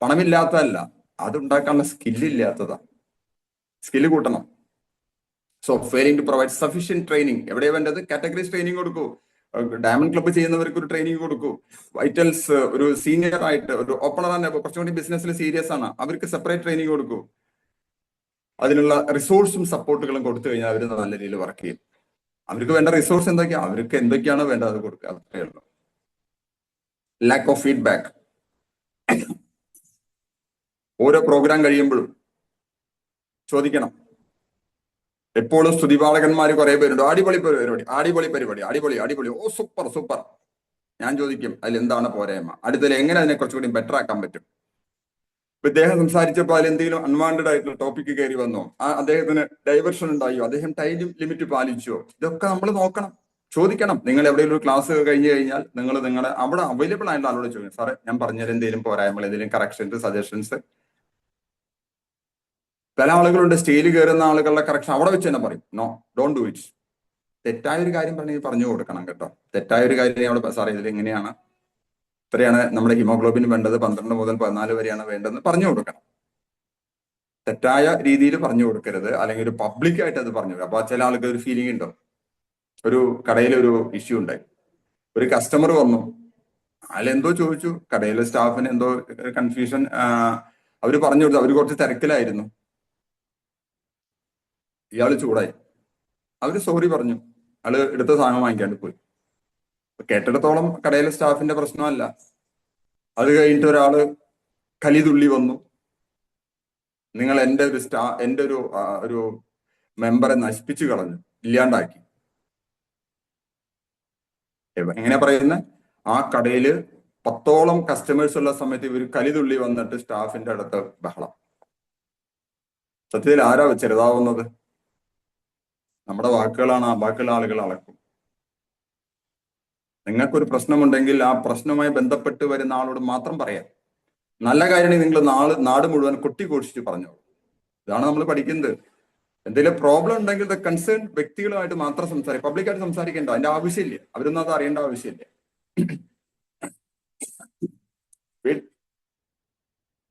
പണമില്ലാത്തതല്ല, അതുണ്ടാക്കാനുള്ള സ്കില്ലില്ലാത്തതാണ്. സ്കില്ല് കൂട്ടണം. So failing to provide sufficient training. എവിടെയാണ് വേണ്ടത്? കാറ്റഗറീസ് ട്രെയിനിങ് കൊടുക്കൂ. ഡയമണ്ട് ക്ലബ്ബ് ചെയ്യുന്നവർക്ക് ഒരു ട്രെയിനിങ് കൊടുക്കൂ. വൈറ്റൽസ് ഒരു സീനിയർ ആയിട്ട് ഒരു ഓപ്പണർ ആണ്, കുറച്ചുകൂടി ബിസിനസ്സിൽ സീരിയസ് ആണ്, അവർക്ക് സെപ്പറേറ്റ് ട്രെയിനിങ് കൊടുക്കൂ. അതിനുള്ള റിസോഴ്സും സപ്പോർട്ടുകളും കൊടുത്തു കഴിഞ്ഞാൽ അവർ നല്ല രീതിയിൽ വർക്ക് ചെയ്യും. അവർക്ക് വേണ്ട റിസോഴ്സ് എന്തൊക്കെയാണോ വേണ്ടത് അത് കൊടുക്കുക. അത്രയേ ഉള്ളൂ. Lack of feedback. ഓരോ പ്രോഗ്രാം കഴിയുമ്പോഴും ചോദിക്കണം. എപ്പോഴും സ്തുതിപാഠകന്മാർ കുറെ പേരുണ്ട്. അടിപൊളി പരിപാടി, ഓ സൂപ്പർ. ഞാൻ ചോദിക്കും, അതിൽ എന്താണ് പോരായ്മ? അടുത്തതിൽ എങ്ങനെ അതിനെ കുറച്ചുകൂടി ബെറ്റർ ആക്കാൻ പറ്റും? ഇദ്ദേഹം സംസാരിച്ചപ്പോൾ അതിൽ എന്തെങ്കിലും അൺവാണ്ടഡ് ആയിട്ടുള്ള ടോപ്പിക്ക് കയറി വന്നോ, അദ്ദേഹത്തിന് ഡൈവേർഷൻ ഉണ്ടായോ, അദ്ദേഹം ടൈം ലിമിറ്റ് പാലിച്ചോ? ഇതൊക്കെ നമ്മൾ നോക്കണം, ചോദിക്കണം. നിങ്ങൾ എവിടെയെങ്കിലും ഒരു ക്ലാസ് കഴിഞ്ഞു കഴിഞ്ഞാൽ നിങ്ങളുടെ അവിടെ അവൈലബിൾ ആയിട്ടുള്ള ആളോട് ചോദിക്കും, സാറേ ഞാൻ പറഞ്ഞത് എന്തെങ്കിലും പോരായ്മ, എന്തെങ്കിലും കറക്ഷൻസ്, സജഷൻസ്. പല ആളുകളുണ്ട് സ്റ്റേജിൽ കയറുന്ന ആളുകളുടെ കറക്ഷൻ അവിടെ വെച്ച് തന്നെ പറയും, നോ, ഡോണ്ട് ഡു ഇറ്റ്. തെറ്റായ ഒരു കാര്യം പറഞ്ഞു കൊടുക്കണം കേട്ടോ. തെറ്റായ ഒരു കാര്യം അവിടെ, സാറേ ഇതിൽ എങ്ങനെയാണ്, ഇത്രയാണ് നമ്മുടെ ഹിമോഗ്ലോബിൻ വേണ്ടത്, 12 മുതൽ 14 വരെയാണ് വേണ്ടതെന്ന് പറഞ്ഞു കൊടുക്കണം. തെറ്റായ രീതിയിൽ പറഞ്ഞു കൊടുക്കരുത്, അല്ലെങ്കിൽ ഒരു പബ്ലിക്കായിട്ട് അത് പറഞ്ഞു കൊടുക്കുക. അപ്പൊ ചില ആൾക്ക് ഒരു ഫീലിംഗ് ഉണ്ടോ. ഒരു കടയിൽ ഒരു ഇഷ്യൂ ഉണ്ടായി. ഒരു കസ്റ്റമർ വന്നു, എന്തോ ചോദിച്ചു, കടയിലെ സ്റ്റാഫിന് എന്തോ കൺഫ്യൂഷൻ, അവര് പറഞ്ഞു കൊടുത്തു. അവര് കുറച്ച് തിരക്കിലായിരുന്നു. ഇയാള് ചൂടായി. അവര് സോറി പറഞ്ഞു. ആള് എടുത്ത സാധനം വാങ്ങിക്കാണ്ട് പോയി. കേട്ടിടത്തോളം കടയിലെ സ്റ്റാഫിന്റെ പ്രശ്നമല്ല. അത് കഴിഞ്ഞിട്ട് ഒരാള് കലിതുള്ളി വന്നു, നിങ്ങൾ എൻ്റെ ഒരു മെമ്പറെ നശിപ്പിച്ചു കളഞ്ഞു, ഇല്ലാണ്ടാക്കി. എങ്ങനെയാ പറയുന്നത്, ആ കടയില് 10ഓളം കസ്റ്റമേഴ്സ് ഉള്ള സമയത്ത് ഇവർ കലിതുള്ളി വന്നിട്ട് സ്റ്റാഫിന്റെ അടുത്ത് ബഹളം. സത്യത്തിൽ ആരാ ചെറുതാവുന്നത്? നമ്മുടെ വാക്കുകളാണ്, ആ ബാക്കിയുള്ള ആളുകൾ അളക്കും. നിങ്ങൾക്കൊരു പ്രശ്നമുണ്ടെങ്കിൽ ആ പ്രശ്നവുമായി ബന്ധപ്പെട്ട് വരുന്ന ആളോട് മാത്രം പറയാം. നല്ല കാര്യമാണെങ്കിൽ നിങ്ങൾ നാട് മുഴുവൻ കൊട്ടിഘോഷിച്ച് പറഞ്ഞു. ഇതാണ് നമ്മൾ പഠിക്കുന്നത്. എന്തെങ്കിലും പ്രോബ്ലം ഉണ്ടെങ്കിൽ കൺസേൺ വ്യക്തികളുമായിട്ട് മാത്രം സംസാരിക്കും, പബ്ലിക്കായിട്ട് സംസാരിക്കേണ്ട, അതിന്റെ ആവശ്യമില്ല. അവരൊന്നും അത് അറിയേണ്ട ആവശ്യമില്ല.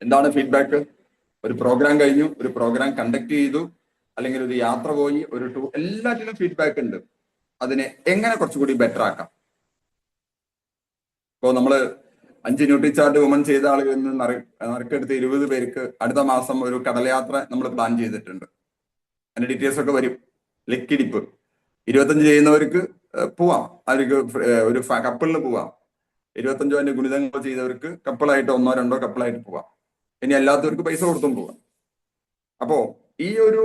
എന്താണ് ഫീഡ്ബാക്ക്? ഒരു പ്രോഗ്രാം കഴിഞ്ഞു, ഒരു പ്രോഗ്രാം കണ്ടക്ട് ചെയ്തു, അല്ലെങ്കിൽ ഒരു യാത്ര പോയി, ഒരു ടൂർ, എല്ലാറ്റിലും ഫീഡ്ബാക്ക് ഉണ്ട്. അതിനെ എങ്ങനെ കുറച്ചുകൂടി ബെറ്റർ ആക്കാം? ഇപ്പോൾ നമ്മള് 5 ന്യൂട്രിചാർട്ട് വുമൺ ചെയ്ത ആളുകളിൽ നിന്ന് നറുക്കെടുത്ത് 20 പേർക്ക് അടുത്ത മാസം ഒരു കടലയാത്ര നമ്മൾ പ്ലാൻ ചെയ്തിട്ടുണ്ട്. അതിന്റെ ഡീറ്റെയിൽസ് ഒക്കെ വരും. ലക്കിടിപ്പ് 25 ചെയ്യുന്നവർക്ക് പോവാം, അവർക്ക് ഒരു കപ്പിളിന് പോവാം. 25 അതിന്റെ ഗുണിതങ്ങൾ ചെയ്തവർക്ക് കപ്പിളായിട്ട് 1 2 കപ്പിളായിട്ട് പോവാം. ഇനി അല്ലാത്തവർക്ക് പൈസ കൊടുത്തും പോവാം. അപ്പോ ഈ ഒരു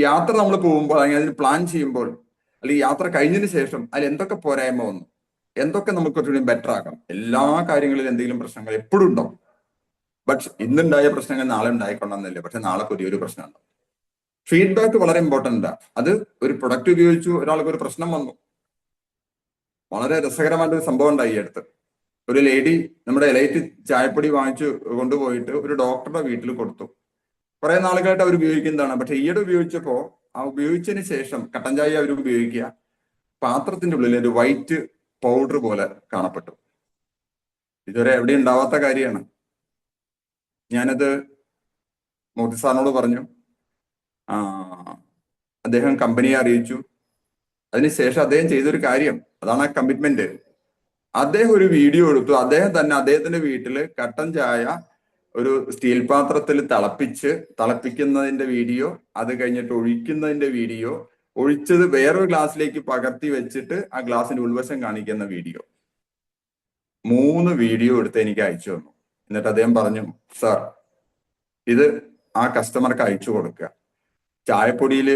യാത്ര നമ്മൾ പോകുമ്പോൾ, അല്ലെങ്കിൽ അതിന് പ്ലാൻ ചെയ്യുമ്പോൾ, അല്ലെങ്കിൽ യാത്ര കഴിഞ്ഞതിന് ശേഷം അതിൽ എന്തൊക്കെ പോരായ്മ വന്നു, എന്തൊക്കെ നമുക്ക് കുറച്ചുകൂടി ബെറ്റർ ആക്കാം. എല്ലാ കാര്യങ്ങളിലും എന്തെങ്കിലും പ്രശ്നങ്ങൾ എപ്പോഴും ഉണ്ടാവും. ബട്ട് ഇന്നുണ്ടായ പ്രശ്നങ്ങൾ നാളെ ഉണ്ടായിക്കൊള്ളണമെന്നില്ല, പക്ഷെ നാളെ പുതിയൊരു പ്രശ്നം ഉണ്ടാവും. ഫീഡ്ബാക്ക് വളരെ ഇമ്പോർട്ടൻ്റ് ആണ്. അത് ഒരു പ്രൊഡക്റ്റ് ഉപയോഗിച്ചു, ഒരാൾക്ക് ഒരു പ്രശ്നം വന്നു. വളരെ രസകരമായിട്ടൊരു സംഭവം ഉണ്ടായി അടുത്ത്. ഒരു ലേഡി നമ്മുടെ എലൈറ്റ് ചായപ്പൊടി വാങ്ങിച്ചു കൊണ്ടുപോയിട്ട് ഒരു ഡോക്ടറുടെ വീട്ടിൽ കൊടുത്തു. കുറെ നാളുകളായിട്ട് അവർ ഉപയോഗിക്കുന്നതാണ്. പക്ഷെ ഈയിടെ ഉപയോഗിച്ചപ്പോ, ആ ഉപയോഗിച്ചതിന് ശേഷം കട്ടൻ ചായ അവർ ഉപയോഗിക്കുക, പാത്രത്തിന്റെ ഉള്ളിൽ ഒരു വൈറ്റ് പൗഡർ പോലെ കാണപ്പെട്ടു. ഇതുവരെ എവിടെ ഉണ്ടാവാത്ത കാര്യമാണ്. ഞാനത് മോദി സാറിനോട് പറഞ്ഞു. അദ്ദേഹം കമ്പനിയെ അറിയിച്ചു. അതിനുശേഷം അദ്ദേഹം ചെയ്തൊരു കാര്യം, അതാണ് ആ കമ്മിറ്റ്മെന്റ്. അദ്ദേഹം ഒരു വീഡിയോ എടുത്തു. അദ്ദേഹം തന്നെ അദ്ദേഹത്തിന്റെ വീട്ടിൽ കട്ടൻ ചായ ഒരു സ്റ്റീൽ പാത്രത്തിൽ തിളപ്പിക്കുന്നതിന്റെ വീഡിയോ, അത് കഴിഞ്ഞിട്ട് ഒഴിക്കുന്നതിന്റെ വീഡിയോ, ഒഴിച്ചത് വേറൊരു ഗ്ലാസ്സിലേക്ക് പകർത്തി വെച്ചിട്ട് ആ ഗ്ലാസിന്റെ ഉൾവശം കാണിക്കുന്ന വീഡിയോ, 3 വീഡിയോ എടുത്ത് എനിക്ക് അയച്ചു തന്നു. എന്നിട്ട് അദ്ദേഹം പറഞ്ഞു, സാർ ഇത് ആ കസ്റ്റമർക്ക് അയച്ചു കൊടുക്കുക. ചായപ്പൊടിയിൽ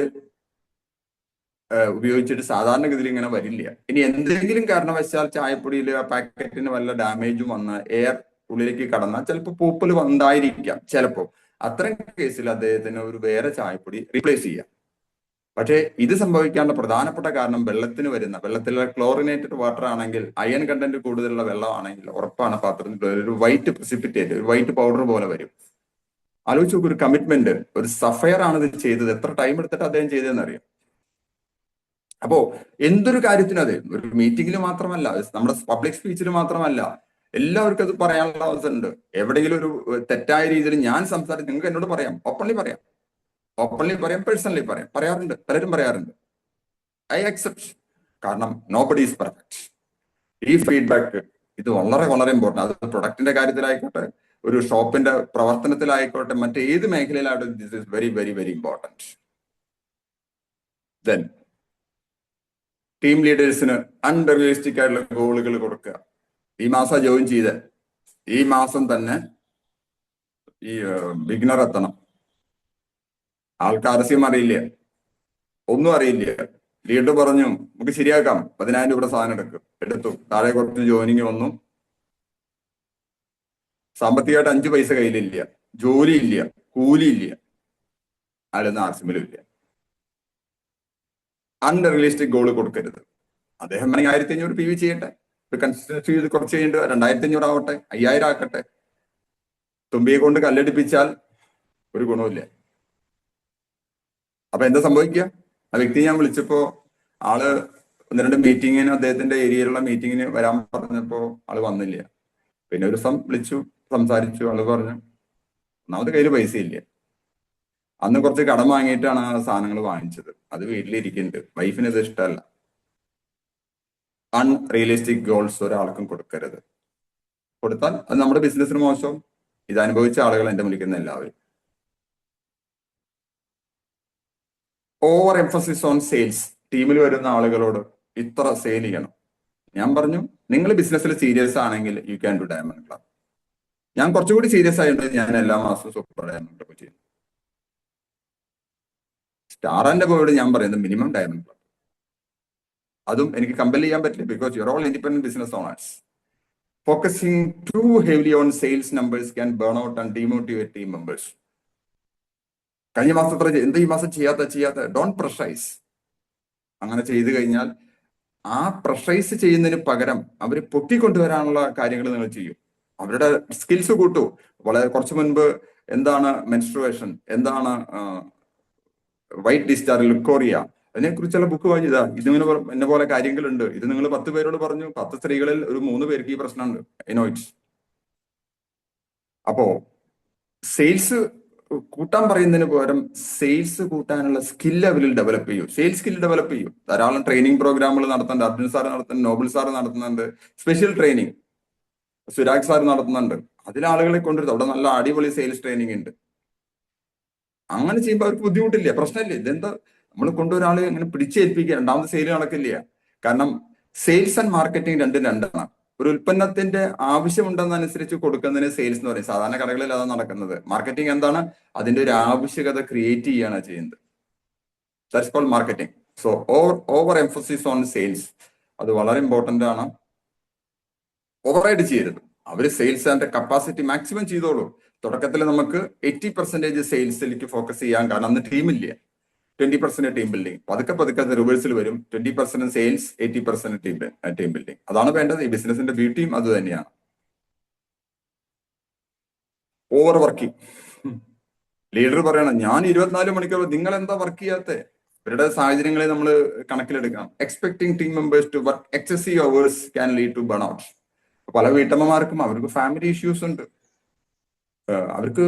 ഉപയോഗിച്ചിട്ട് സാധാരണഗതിയിൽ ഇങ്ങനെ വരില്ല. ഇനി എന്തെങ്കിലും കാരണവശാൽ ചായപ്പൊടിയിൽ ആ പാക്കറ്റിന് വല്ല ഡാമേജും വന്ന് എയർ ഉള്ളിലേക്ക് കടന്നാൽ ചിലപ്പോൾ പൂപ്പൽ വന്നായിരിക്കാം. ചിലപ്പോൾ അത്തരം കേസിൽ അദ്ദേഹത്തിന് ഒരു വേറെ ചായപ്പൊടി റീപ്ലേസ് ചെയ്യാം. പക്ഷേ ഇത് സംഭവിക്കാനുള്ള പ്രധാനപ്പെട്ട കാരണം വെള്ളത്തിലെ ക്ലോറിനേറ്റഡ് വാട്ടർ ആണെങ്കിൽ, അയൺ കണ്ടന്റ് കൂടുതലുള്ള വെള്ളമാണെങ്കിൽ ഉറപ്പാണ് പാത്രത്തിൽ ഒരു വൈറ്റ് പ്രസിപ്പിറ്റേറ്റ്, ഒരു വൈറ്റ് പൗഡർ പോലെ വരും. ആലോചിച്ച് നോക്ക്, ഒരു കമ്മിറ്റ്മെന്റ്, ഒരു സഫയർ ആണ് ഇത് ചെയ്തത്. എത്ര ടൈം എടുത്തിട്ട് അദ്ദേഹം ചെയ്തതെന്ന് അറിയാം. അപ്പോ എന്തൊരു കാര്യത്തിനും അതെ, ഒരു മീറ്റിംഗിൽ മാത്രമല്ല, നമ്മുടെ പബ്ലിക് സ്പീച്ചിൽ മാത്രമല്ല, എല്ലാവർക്കും അത് പറയാനുള്ള അവസരമുണ്ട്. എവിടെയെങ്കിലും ഒരു തെറ്റായ രീതിയിൽ ഞാൻ സംസാരിച്ച് നിങ്ങൾക്ക് എന്നോട് പറയാം, ഓപ്പൺലി പറയാം, പേഴ്സണലി പറയാറുണ്ട്, പലരും പറയാറുണ്ട്. I accept. കാരണം നോബഡി ഈസ് പെർഫെക്റ്റ്. ഈ ഫീഡ്ബാക്ക് ഇത് വളരെ വളരെ ഇമ്പോർട്ടൻ്റ്. അത് പ്രൊഡക്റ്റിന്റെ കാര്യത്തിലായിക്കോട്ടെ, ഒരു ഷോപ്പിന്റെ പ്രവർത്തനത്തിലായിക്കോട്ടെ, മറ്റേത് മേഖലയിലായിക്കോട്ടെ, this is very very very important. Then team ലീഡേഴ്സിന് അൺറിയലിസ്റ്റിക് ആയിട്ടുള്ള ഗോളുകൾ കൊടുക്കുക. ഈ മാസം ജോയിൻ ചെയ്ത് ഈ മാസം തന്നെ ഈ ബിഗിനർ എത്തണം. ആൾക്ക് ആർസ്യം അറിയില്ല, ഒന്നും അറിയില്ല. ലീഡർ പറഞ്ഞു നമുക്ക് ശരിയാക്കാം, 10,000 രൂപയുടെ സാധനം എടുത്തു. താഴെ കുറച്ച് ജോയിനിങ് വന്നു. സാമ്പത്തികമായിട്ട് 5 പൈസ കയ്യിലില്ല, ജോലിയില്ല, കൂലിയില്ല, അയാളൊന്നും ആർസ്യമിലും ഇല്ല. അൺറിയലിസ്റ്റിക് ഗോൾ കൊടുക്കരുത്. അദ്ദേഹം വേണമെങ്കിൽ 1,500 PV ചെയ്യട്ടെ, ഒരു കൺസിസ്റ്റൻസി ചെയ്ത് കുറച്ച് ചെയ്യേണ്ടത് 2,500 ആവട്ടെ, 5,000 ആക്കട്ടെ. തുമ്പിയെ കൊണ്ട് കല്ലടിപ്പിച്ചാൽ ഒരു ഗുണമില്ല. അപ്പൊ എന്താ സംഭവിക്കുക? ആ വ്യക്തി ഞാൻ വിളിച്ചപ്പോ ആള് 1-2 മീറ്റിങ്ങിന്, അദ്ദേഹത്തിന്റെ ഏരിയയിലുള്ള മീറ്റിങ്ങിന് വരാൻ പറഞ്ഞപ്പോ ആള് വന്നില്ല. പിന്നെ ഒരു ദിവസം വിളിച്ചു, സംസാരിച്ചു. ആള് പറഞ്ഞു ഒന്നാമത് കയ്യിൽ പൈസ ഇല്ല. അന്ന് കുറച്ച് കടം വാങ്ങിയിട്ടാണ് ആ സാധനങ്ങൾ വാങ്ങിച്ചത്. അത് വീട്ടിലിരിക്കുന്നുണ്ട്, വൈഫിന് ഇത് ഇഷ്ടമല്ല. അൺറിയലിസ്റ്റിക് ഗോൾസ് ഒരാൾക്കും കൊടുക്കരുത്. കൊടുത്താൽ അത് നമ്മുടെ ബിസിനസ്സിന് മോശം. ഇത് അനുഭവിച്ച ആളുകൾ എന്റെ വിളിക്കുന്ന എല്ലാവരും. Over emphasis on sales. ടീമിൽ വരുന്ന ആളുകളോട് ഇത്ര സെയിൽ ചെയ്യണം. ഞാൻ പറഞ്ഞു നിങ്ങൾ ബിസിനസ്സിൽ സീരിയസ് ആണെങ്കിൽ you can do diamond club. ഞാൻ കുറച്ചുകൂടി സീരിയസ് ആയിട്ട് ഞാൻ എല്ലാ മാസവും സൂപ്പർ ഡയമണ്ട് ക്ലബ് ചെയ്യും. സ്റ്റാർ ആൻഡ് അബോർഡ് ഞാൻ പറയുന്നത് മിനിമം ഡയമണ്ട് ക്ലബ്. അതും എനിക്ക് കമ്പൽ ചെയ്യാൻ പറ്റില്ല, because your all independent business owners. Focusing too heavily on sales numbers can burn out and demotivate team members. കഴിഞ്ഞ മാസത്ര എന്ത് ഈ മാസം ചെയ്യാത്ത ഡോണ്ട് പ്രഷറൈസ്. അങ്ങനെ ചെയ്തു കഴിഞ്ഞാൽ ആ പ്രഷറൈസ് ചെയ്യുന്നതിന് പകരം അവർ പൊക്കിക്കൊണ്ടുവരാനുള്ള കാര്യങ്ങൾ നിങ്ങൾ ചെയ്യും. അവരുടെ സ്കിൽസ് കൂട്ടൂ. വളരെ കുറച്ചു മുൻപ് എന്താണ് മെൻസ്ട്രുവേഷൻ, എന്താണ് വൈറ്റ് ഡിസ്ചാർജ്, ലുക്കോറിയ, അതിനെ കുറിച്ചുള്ള ബുക്ക് വാങ്ങിയതാ. ഇതിങ്ങനെ എന്നെ പോലെ കാര്യങ്ങളുണ്ട്. ഇത് നിങ്ങൾ 10 പേരോട് പറഞ്ഞു, 10 സ്ത്രീകളിൽ ഒരു 3 പേർക്ക് ഈ പ്രശ്നമുണ്ട്. ഇനോയിറ്റ്സ്. അപ്പോ സെയിൽസ് കൂട്ടാൻ പറയുന്നതിന് പകരം സെയിൽസ് കൂട്ടാനുള്ള സ്കില്ല് അവരിൽ ഡെവലപ്പ് ചെയ്യും. സെയിൽസ് സ്കില്ല് ഡെവലപ്പ് ചെയ്യും. ധാരാളം ട്രെയിനിങ് പ്രോഗ്രാമുകൾ നടത്തുന്നുണ്ട്. അർജുൻ സാർ നടത്തുന്നുണ്ട്, നോബൽ സാർ നടത്തുന്നുണ്ട്, സ്പെഷ്യൽ ട്രെയിനിങ് സുരാഗ് സാർ നടത്തുന്നുണ്ട്. അതിലാളുകളെ കൊണ്ടുവരുന്നത്. അവിടെ നല്ല അടിപൊളി സെയിൽസ് ട്രെയിനിങ് ഉണ്ട്. അങ്ങനെ ചെയ്യുമ്പോൾ അവർക്ക് ബുദ്ധിമുട്ടില്ല, പ്രശ്നമില്ല. ഇതെന്താ നമ്മൾ കൊണ്ടുവരാളെ അങ്ങനെ പിടിച്ചേൽപ്പിക്കുക, രണ്ടാമത് സെയിൽ നടക്കില്ല. കാരണം സെയിൽസ് ആൻഡ് മാർക്കറ്റിംഗ് രണ്ടാണ്. ഒരു ഉൽപ്പന്നത്തിന്റെ ആവശ്യമുണ്ടെന്നനുസരിച്ച് കൊടുക്കുന്നതിന് സെയിൽസ് എന്ന് പറയും. സാധാരണ കടകളിൽ അതാണ് നടക്കുന്നത്. മാർക്കറ്റിംഗ് എന്താണ്? അതിന്റെ ഒരു ആവശ്യകത ക്രിയേറ്റ് ചെയ്യുകയാണ് ചെയ്യുന്നത്. That's called marketing. So over emphasis on sales അത് വളരെ ഇമ്പോർട്ടന്റ് ആണ്. ഓവറായിട്ട് ചെയ്യരുത്. അവര് സെയിൽസ് ആൻഡ് കപ്പാസിറ്റി മാക്സിമം ചെയ്തോളൂ. തുടക്കത്തിൽ നമുക്ക് 80% സെയിൽസിലേക്ക് ഫോക്കസ് ചെയ്യാൻ, കാരണം അന്ന് ടീമില്ല. 20% ടീം ബിൽഡിംഗ്. പതുക്കെ റിവേഴ്സിൽ വരും. 20% സെയിൽസ്, 80% ടീം ബിൽഡിംഗ്. അതാണ് വേണ്ടത്. ഈ ബിസിനസിന്റെ ബ്യൂട്ടിയും അത് തന്നെയാണ്. Over working. ലീഡർ പറയണം, ഞാൻ 24 മണിക്കൂർ, നിങ്ങൾ എന്താ വർക്ക് ചെയ്യാത്ത? ഇവരുടെ സാഹചര്യങ്ങളെ നമ്മൾ കണക്കിലെടുക്കണം. Expecting team members to work excessive hours can lead to burn out. പല വീട്ടമ്മമാർക്കും അവർക്ക് ഫാമിലി ഇഷ്യൂസ് ഉണ്ട്. അവർക്ക്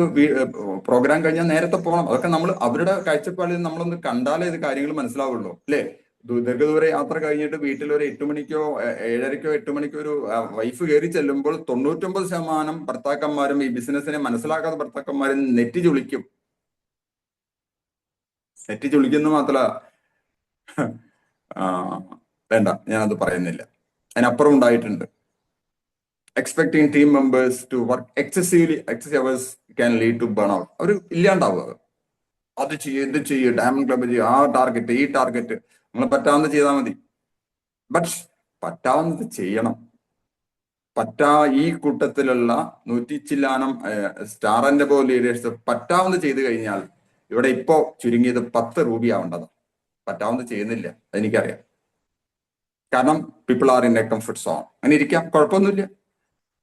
പ്രോഗ്രാം കഴിഞ്ഞാൽ നേരത്തെ പോകണം. അതൊക്കെ നമ്മൾ അവരുടെ കാഴ്ചപ്പാടിൽ നമ്മളൊന്ന് കണ്ടാലേ ഇത് കാര്യങ്ങൾ മനസ്സിലാവുള്ളൂ, അല്ലേ? ദീർഘദൂര യാത്ര കഴിഞ്ഞിട്ട് വീട്ടിൽ ഒരു 8 മണിക്കോ 7:30-8 മണിക്കോ ഒരു വൈഫ് കയറി ചെല്ലുമ്പോൾ 99% ഭർത്താക്കന്മാരും ഈ ബിസിനസിനെ മനസ്സിലാക്കാത്ത ഭർത്താക്കന്മാരും നെറ്റി ചുളിക്കും. നെറ്റി ചുളിക്കുന്ന മാത്രമല്ല, വേണ്ട, ഞാനത് പറയുന്നില്ല. അതിനപ്പുറം ഉണ്ടായിട്ടുണ്ട്. Expecting team members to work excessive hours can lead to burn out. അവർ ഇല്ലാണ്ടാവുക. അത് ചെയ്യും, ഇത് ചെയ്യും, ഡയമണ്ട് ക്ലബ് ചെയ്യും, ആ ടാർഗറ്റ്, ഈ ടാർഗറ്റ്, നിങ്ങൾ പറ്റാവുന്നത് ചെയ്താൽ മതി. ബട്ട് പറ്റാവുന്നത് ചെയ്യണം. ഈ കൂട്ടത്തിലുള്ള 100 ചില്ലാനം സ്റ്റാറിന്റെ പോലെ ലീഡേഴ്സ് പറ്റാവുന്നത് ചെയ്തു കഴിഞ്ഞാൽ ഇവിടെ ഇപ്പോ ചുരുങ്ങിയത് 10 രൂപ ആവേണ്ടതാണ്. പറ്റാവുന്നത് ചെയ്യുന്നില്ല, അതെനിക്കറിയാം. കാരണം people are in A comfort zone. അങ്ങനെ ഇരിക്കാം, കുഴപ്പമൊന്നുമില്ല.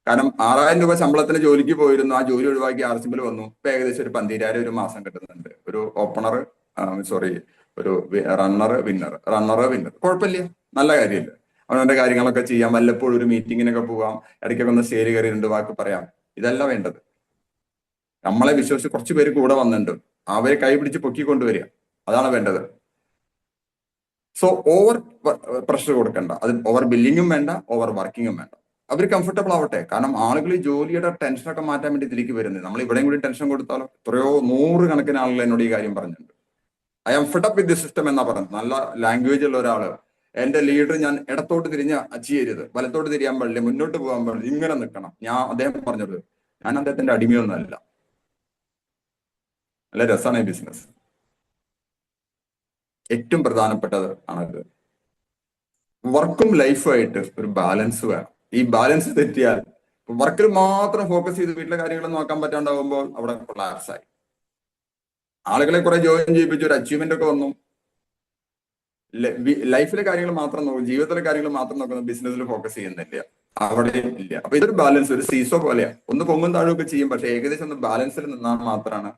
കാരണം 6000 രൂപ ശമ്പളത്തിന് ജോലിക്ക് പോയിരുന്നു, ആ ജോലി ഒഴിവാക്കി ആർസിബിൽ വന്നു. ഇപ്പൊ ഏകദേശം ഒരു 12,000 ഒരു മാസം കിട്ടുന്നുണ്ട്. ഒരു ഓപ്പണർ, ഒരു റണ്ണർ വിന്നർ, കുഴപ്പമില്ല, നല്ല കാര്യമില്ല. അവനവന്റെ കാര്യങ്ങളൊക്കെ ചെയ്യാം. വല്ലപ്പോഴും ഒരു മീറ്റിങ്ങിനൊക്കെ പോവാം. ഇടയ്ക്കൊക്കെ ഒന്ന് സ്റ്റേജ് കയറി 2 വാക്ക് പറയാം. ഇതല്ല വേണ്ടത്. നമ്മളെ വിശ്വസിച്ച് കുറച്ച് പേര് കൂടെ വന്നിട്ടുണ്ട്, അവരെ കൈ പിടിച്ച് പൊക്കിക്കൊണ്ടുവരിക, അതാണ് വേണ്ടത്. സോ ഓവർ പ്രഷർ കൊടുക്കണ്ട. അത് ഓവർ ബില്ലിങ്ങും വേണ്ട, ഓവർ വർക്കിങ്ങും വേണ്ട. അവർ കംഫർട്ടബിൾ ആവട്ടെ. കാരണം ആളുകൾ ഈ ജോലിയുടെ ടെൻഷനൊക്കെ മാറ്റാൻ വേണ്ടി ഇതിലേക്ക് വരുന്നത്. നമ്മൾ ഇവിടെയും കൂടി ടെൻഷൻ കൊടുത്താലോ? എത്രയോ 100 കണക്കിന് ആളുകൾ എന്നോട് ഈ കാര്യം പറഞ്ഞിട്ടുണ്ട്. I am fed up with the system എന്നാ പറഞ്ഞത്. നല്ല ലാംഗ്വേജ് ഉള്ള ഒരാള്, എന്റെ ലീഡർ, ഞാൻ ഇടത്തോട്ട് തിരിഞ്ഞ് ചെയ്യരുത്, വലത്തോട്ട് തിരിയാൻ പാടില്ല, മുന്നോട്ട് പോകാൻ പാടില്ല, ഇങ്ങനെ നിൽക്കണം. അദ്ദേഹം പറഞ്ഞത്, ഞാൻ അദ്ദേഹത്തിന്റെ അടിമയൊന്നുമല്ല. നല്ല രസമാണ് ഈ ബിസിനസ്. ഏറ്റവും പ്രധാനപ്പെട്ടത് ആണത്. വർക്കും ലൈഫുമായിട്ട് ഒരു ബാലൻസ് വേണം. ഈ ബാലൻസ് തെറ്റിയാൽ, വർക്കിൽ മാത്രം ഫോക്കസ് ചെയ്ത് വീട്ടിലെ കാര്യങ്ങൾ നോക്കാൻ പറ്റാണ്ടാവുമ്പോൾ അവിടെ കൊളാപ്സ് ആയി. ആളുകളെ കുറെ ജോയിൻ ചെയ്യിപ്പിച്ചു, ഒരു അച്ചീവ്മെന്റ് ഒക്കെ വന്നു. ലൈഫിലെ കാര്യങ്ങൾ മാത്രം നോക്കും, ജീവിതത്തിലെ കാര്യങ്ങൾ മാത്രം നോക്കുന്ന, ബിസിനസ്സിൽ ഫോക്കസ് ചെയ്യുന്നില്ല, അവിടെ ഇല്ല. അപ്പൊ ഇതൊരു ബാലൻസ്, ഒരു സീസോ പോലെയാണ്. ഒന്ന് പൊങ്ങും താഴെയൊക്കെ ചെയ്യും, പക്ഷെ ഏകദേശം ഒന്ന് ബാലൻസിൽ നിന്നാൽ മാത്രമാണ്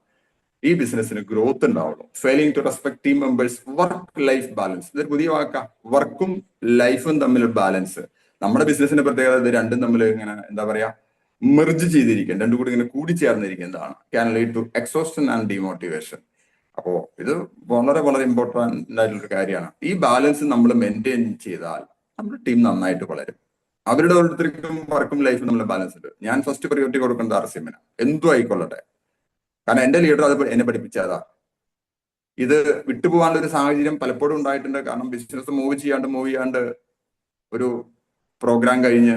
ഈ ബിസിനസ്സിന് ഗ്രോത്ത് ഉണ്ടാവുള്ളൂ. Failing to respect team members, work life balance, ഇതൊരു പുതിയ വാക്കാ. വർക്കും ലൈഫും തമ്മിൽ ബാലൻസ്. നമ്മുടെ ബിസിനസിന്റെ പ്രത്യേകത ഇത് രണ്ടും തമ്മിൽ ഇങ്ങനെ എന്താ പറയാ, മെർജ് ചെയ്തിരിക്കും, രണ്ടും കൂടി ഇങ്ങനെ കൂടിച്ചേർന്നിരിക്കുന്നതാണ്. Can lead to exhaustion and demotivation. അപ്പോ ഇത് വളരെ വളരെ ഇമ്പോർട്ടന്റ് ആയിട്ടുള്ള കാര്യമാണ്. ഈ ബാലൻസ് നമ്മൾ മെയിൻറ്റെയിൻ ചെയ്താൽ നമ്മുടെ ടീം നന്നായിട്ട് വളരും. അവരുടെ ഓരോരുത്തർക്കും വർക്കും ലൈഫും നമ്മൾ ബാലൻസ് ഉണ്ട്. ഞാൻ ഫസ്റ്റ് പ്രയോറിറ്റി കൊടുക്കുന്നത് ആർസിഎമ്മിനാണ്, എന്തും ആയിക്കൊള്ളട്ടെ. കാരണം എന്റെ ലീഡർ അത് എന്നെ പഠിപ്പിച്ചതാ. ഇത് വിട്ടുപോകാനുള്ള ഒരു സാഹചര്യം പലപ്പോഴും ഉണ്ടായിട്ടുണ്ട്. കാരണം ബിസിനസ് മൂവ് ചെയ്യാണ്ട് ഒരു പ്രോഗ്രാം കഴിഞ്ഞ്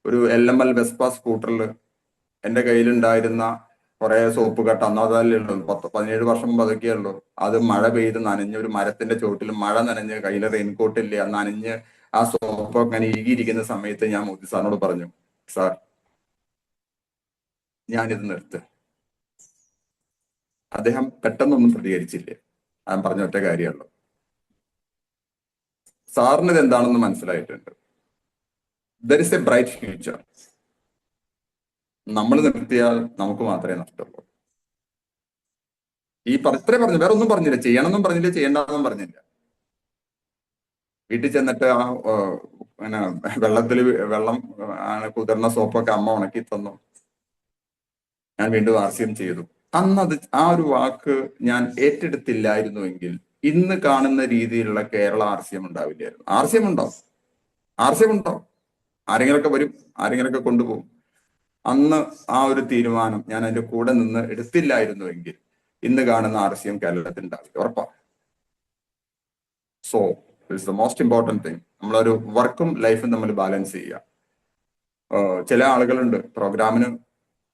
ഒരു LML വെസ്പ സ്കൂട്ടറിൽ എൻ്റെ കയ്യിലുണ്ടായിരുന്ന കുറെ സോപ്പ് കട്ട അന്നതല്ലേ ഉള്ളൂ, 17 വർഷം മുമ്പ് അതൊക്കെയേ ഉള്ളൂ. അത് മഴ പെയ്ത് നനഞ്ഞ് ഒരു മരത്തിന്റെ ചോട്ടിൽ മഴ നനഞ്ഞ് കയ്യിൽ റെയിൻകോട്ട് ഇല്ല നനഞ്ഞ് ആ സോപ്പ് അങ്ങനെ ഇരിക്കുന്ന സമയത്ത് ഞാൻ മോദി സാറിനോട് പറഞ്ഞു, സാർ ഞാനിത് നിർത്ത്. അദ്ദേഹം പെട്ടെന്നൊന്നും പ്രതികരിച്ചില്ലേ. ഞാൻ പറഞ്ഞ ഒറ്റ കാര്യമുള്ളൂ, സാറിന് ഇത് എന്താണെന്ന് മനസ്സിലായിട്ടുണ്ട്. There is A bright future. നമ്മൾ നിർത്തിയാൽ നമുക്ക് മാത്രമേ നഷ്ടമുള്ളൂ. ഇത്രേ പറഞ്ഞു, വേറെ ഒന്നും പറഞ്ഞില്ല. ചെയ്യണമെന്നും പറഞ്ഞില്ല, ചെയ്യണ്ടെന്നും പറഞ്ഞില്ല. വീട്ടിൽ ചെന്നിട്ട് ആ പിന്നെ വെള്ളം കുതിർന്ന സോപ്പൊക്കെ അമ്മ ഉണക്കി തന്നു. ഞാൻ വീണ്ടും ആർസ്യം ചെയ്തു. അന്നത് ആ ഒരു വാക്ക് ഞാൻ ഏറ്റെടുത്തില്ലായിരുന്നുവെങ്കിൽ ഇന്ന് കാണുന്ന രീതിയിലുള്ള കേരള ആർസ്യം ഉണ്ടാവില്ലായിരുന്നു. ആർസ്യമുണ്ടോ? ആരെങ്കിലൊക്കെ വരും, ആരെങ്കിലൊക്കെ കൊണ്ടുപോകും. അന്ന് ആ ഒരു തീരുമാനം ഞാൻ അതിന്റെ കൂടെ നിന്ന് എടുത്തില്ലായിരുന്നുവെങ്കിൽ ഇന്ന് കാണുന്ന ആർസ്യം കേരളത്തിൽ ഉണ്ടാവില്ല, ഉറപ്പാണ്. So it's the most important thing. നമ്മളൊരു വർക്കും ലൈഫും തമ്മിൽ ബാലൻസ് ചെയ്യുക. ചില ആളുകളുണ്ട് പ്രോഗ്രാമിന്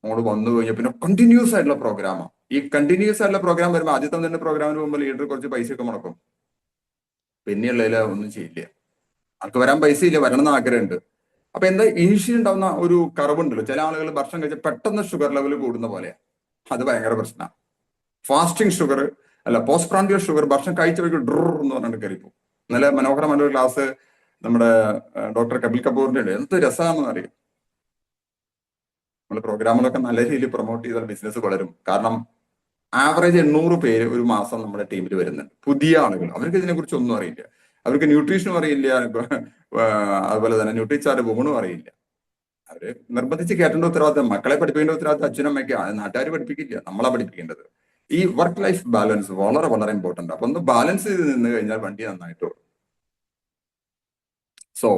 അങ്ങോട്ട് വന്നു കഴിഞ്ഞാൽ പിന്നെ കണ്ടിന്യൂസ് ആയിട്ടുള്ള പ്രോഗ്രാമാണ്. ഈ കണ്ടിന്യൂസ് ആയിട്ടുള്ള പ്രോഗ്രാം വരുമ്പോൾ ആദ്യത്തെ തന്നെ പ്രോഗ്രാമിന് പോകുമ്പോൾ ലീഡർ കുറച്ച് പൈസയൊക്കെ മുടക്കും, പിന്നെയുള്ളതിൽ ഒന്നും ചെയ്യില്ല. ആൾക്ക് വരാൻ പൈസ ഇല്ല, വരണം എന്ന് ആഗ്രഹമുണ്ട്. അപ്പൊ എന്താ ഇനീഷ്യൽ ഉണ്ടാവുന്ന ഒരു കർവുണ്ടല്ലോ, ചില ആളുകൾ ഭക്ഷണം കഴിച്ച് പെട്ടെന്ന് ഷുഗർ ലെവൽ കൂടുന്ന പോലെ, അത് ഭയങ്കര പ്രശ്നമാണ്. ഫാസ്റ്റിംഗ് ഷുഗർ അല്ല, പോസ്റ്റ് പ്രാൻഡിയൽ ഷുഗർ ഭക്ഷണം കഴിച്ച വഴിക്ക് ഡ്രർ എന്ന് പറഞ്ഞിട്ട് കയറിപ്പോ. ഇന്നലെ മനോഹരമായ ഒരു ക്ലാസ് നമ്മുടെ ഡോക്ടർ കപിൽ കപൂറിന്റെ ഉണ്ട്. എന്ത് രസമാണെന്ന് അറിയും. നമ്മൾ പ്രോഗ്രാമുകളൊക്കെ നല്ല രീതിയിൽ പ്രൊമോട്ട് ചെയ്താൽ ബിസിനസ് വളരും. കാരണം ആവറേജ് 800 പേര് ഒരു മാസം നമ്മുടെ ടീമിൽ വരുന്നുണ്ട്, പുതിയ ആളുകൾ. അവർക്ക് ഇതിനെക്കുറിച്ച് ഒന്നും അറിയില്ല. അവർക്ക് ന്യൂട്രീഷനും അറിയില്ല, അതുപോലെ തന്നെ ന്യൂട്രിച്ചാർട്ട് വുമണും അറിയില്ല. അവര് നിർബന്ധിച്ച് കയറ്റേണ്ട ഉത്തരവാദിത്തം, മക്കളെ പഠിപ്പിക്കേണ്ട ഉത്തരവാദിത്തം അച്ഛനമ്മയ്ക്ക്, നാട്ടുകാർ പഠിപ്പിക്കില്ല, നമ്മളാ പഠിപ്പിക്കേണ്ടത്. ഈ വർക്ക് ലൈഫ് ബാലൻസ് വളരെ വളരെ ഇമ്പോർട്ടന്റ്. അപ്പൊ ഒന്ന് ബാലൻസ് ചെയ്ത് നിന്ന് കഴിഞ്ഞാൽ വണ്ടി നന്നായിട്ടുള്ളൂ. സോ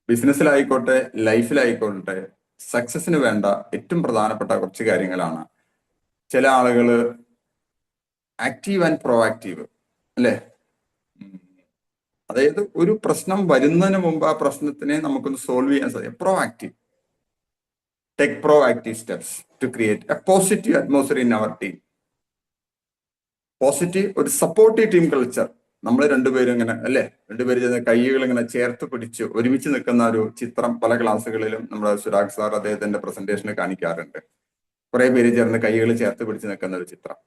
ബിസിനസ്സിലായിക്കോട്ടെ ലൈഫിലായിക്കോട്ടെ സക്സസിന് വേണ്ട ഏറ്റവും പ്രധാനപ്പെട്ട കുറച്ച് കാര്യങ്ങളാണ്. ചില ആളുകള് ആക്റ്റീവ് ആൻഡ് പ്രോ ആക്റ്റീവ് അല്ലെ, അതായത് ഒരു പ്രശ്നം വരുന്നതിന് മുമ്പ് ആ പ്രശ്നത്തിനെ നമുക്കൊന്ന് സോൾവ് ചെയ്യാൻ സാധിക്കും. Proactive, take proactive steps to create a positive atmosphere in our team. Positive, ഒരു സപ്പോർട്ടീവ് ടീം കൾച്ചർ. നമ്മൾ രണ്ടുപേരും ഇങ്ങനെ അല്ലെ, രണ്ടുപേരും കൈകൾ ഇങ്ങനെ ചേർത്ത് പിടിച്ച് ഒരുമിച്ച് നിൽക്കുന്ന ഒരു ചിത്രം പല ക്ലാസ്സുകളിലും നമ്മുടെ സുരാഗ് സാർ അദ്ദേഹത്തിന്റെ പ്രസന്റേഷനിൽ കാണിക്കാറുണ്ട്. കുറെ പേര് ചേർന്ന് കൈകൾ ചേർത്ത് പിടിച്ച് നിൽക്കുന്ന ഒരു ചിത്രം.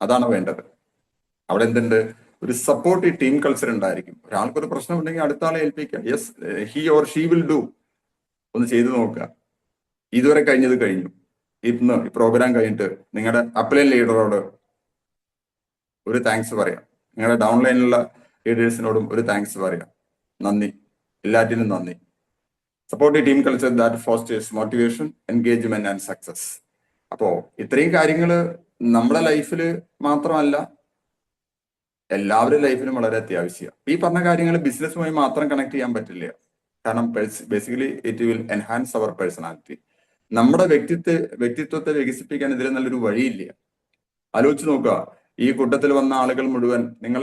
അതാണ് വേണ്ടത്. അവിടെ എന്തുണ്ട്? ഒരു സപ്പോർട്ടീവ് ടീം കൾച്ചർ ഉണ്ടായിരിക്കും. ഒരാൾക്കൊരു പ്രശ്നം ഉണ്ടെങ്കിൽ അടുത്ത ആളെ ഏൽപ്പിക്കുക. Yes, he or she will do. ഒന്ന് ചെയ്തു നോക്കുക. ഇതുവരെ കഴിഞ്ഞത് കഴിഞ്ഞു. ഇന്ന് ഈ പ്രോഗ്രാം കഴിഞ്ഞിട്ട് നിങ്ങളുടെ അപ്ലൈൻ ലീഡറോട് ഒരു താങ്ക്സ് പറയാം. നിങ്ങളുടെ ഡൗൺലൈനിലുള്ള ലീഡേഴ്സിനോടും ഒരു താങ്ക്സ് പറയാം. നന്ദി, എല്ലാറ്റിനും നന്ദി. Supportive team culture that fosters motivation, engagement and success. അപ്പോ ഇത്രയും കാര്യങ്ങൾ നമ്മുടെ ലൈഫിൽ മാത്രമല്ല എല്ലാവരുടെ ലൈഫിലും വളരെ അത്യാവശ്യമാണ്. ഈ പറഞ്ഞ കാര്യങ്ങൾ ബിസിനസ്സുമായി മാത്രം കണക്ട് ചെയ്യാൻ പറ്റില്ല. കാരണം basically it will enhance our personality. നമ്മുടെ വ്യക്തിത്വത്തെ വികസിപ്പിക്കാൻ ഇതിൽ നല്ലൊരു വഴിയില്ല. ആലോചിച്ച് നോക്കുക, ഈ കൂട്ടത്തിൽ വന്ന ആളുകൾ മുഴുവൻ നിങ്ങൾ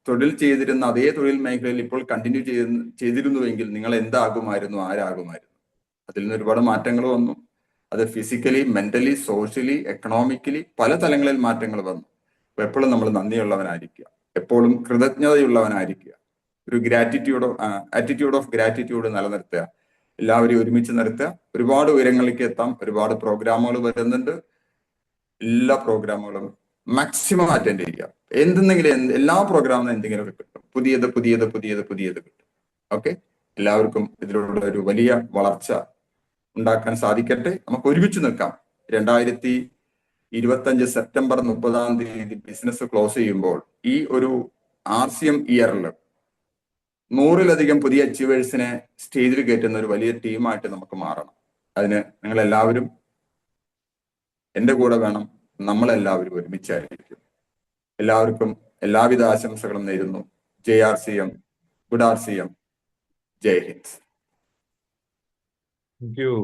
തൊഴിൽ ചെയ്തിരുന്ന അതേ തൊഴിൽ മേഖലയിൽ ഇപ്പോൾ കണ്ടിന്യൂ ചെയ്തിരുന്നുവെങ്കിൽ നിങ്ങൾ എന്താകുമായിരുന്നു, ആരാകുമായിരുന്നു? അതിൽ നിന്ന് ഒരുപാട് മാറ്റങ്ങൾ വന്നു. അത് ഫിസിക്കലി, മെന്റലി, സോഷ്യലി, എക്കണോമിക്കലി പല തലങ്ങളിൽ മാറ്റങ്ങൾ വന്നു. അപ്പൊ എപ്പോഴും നമ്മൾ നന്ദിയുള്ളവനായിരിക്കുക, എപ്പോഴും കൃതജ്ഞതയുള്ളവനായിരിക്കുക, ഒരു ആറ്റിറ്റ്യൂഡ് ഓഫ് ഗ്രാറ്റിറ്റ്യൂഡ് നിലനിർത്തുക, എല്ലാവരെയും ഒരുമിച്ച് നിർത്തുക. ഒരുപാട് ഉയരങ്ങളിലേക്ക് എത്താം. ഒരുപാട് പ്രോഗ്രാമുകൾ വരുന്നുണ്ട്. എല്ലാ പ്രോഗ്രാമുകളും മാക്സിമം അറ്റൻഡ് ചെയ്യുക. എല്ലാ പ്രോഗ്രാമിനും എന്തെങ്കിലുമൊക്കെ കിട്ടും, പുതിയത് കിട്ടും. ഓക്കെ, എല്ലാവർക്കും ഇതിലൂടെ ഒരു വലിയ വളർച്ച ഉണ്ടാക്കാൻ സാധിക്കട്ടെ. നമുക്ക് ഒരുമിച്ച് നിൽക്കാം. 2025 സെപ്റ്റംബർ 30 ബിസിനസ് ക്ലോസ് ചെയ്യുമ്പോൾ ഈ ഒരു RCM ഇയറിൽ 100-ലധികം പുതിയ അച്ചീവേഴ്സിനെ സ്റ്റേജിൽ കയറ്റുന്ന ഒരു വലിയ ടീമായിട്ട് നമുക്ക് മാറണം. അതിന് നിങ്ങൾ എല്ലാവരും എന്റെ കൂടെ വേണം. നമ്മളെല്ലാവരും ഒരുമിച്ചായിരിക്കും. എല്ലാവർക്കും എല്ലാവിധ ആശംസകളും നേരുന്നു. ജയ് RCM, ഗുഡ് RCM, ജയ് ഹിന്ദ്. Thank you.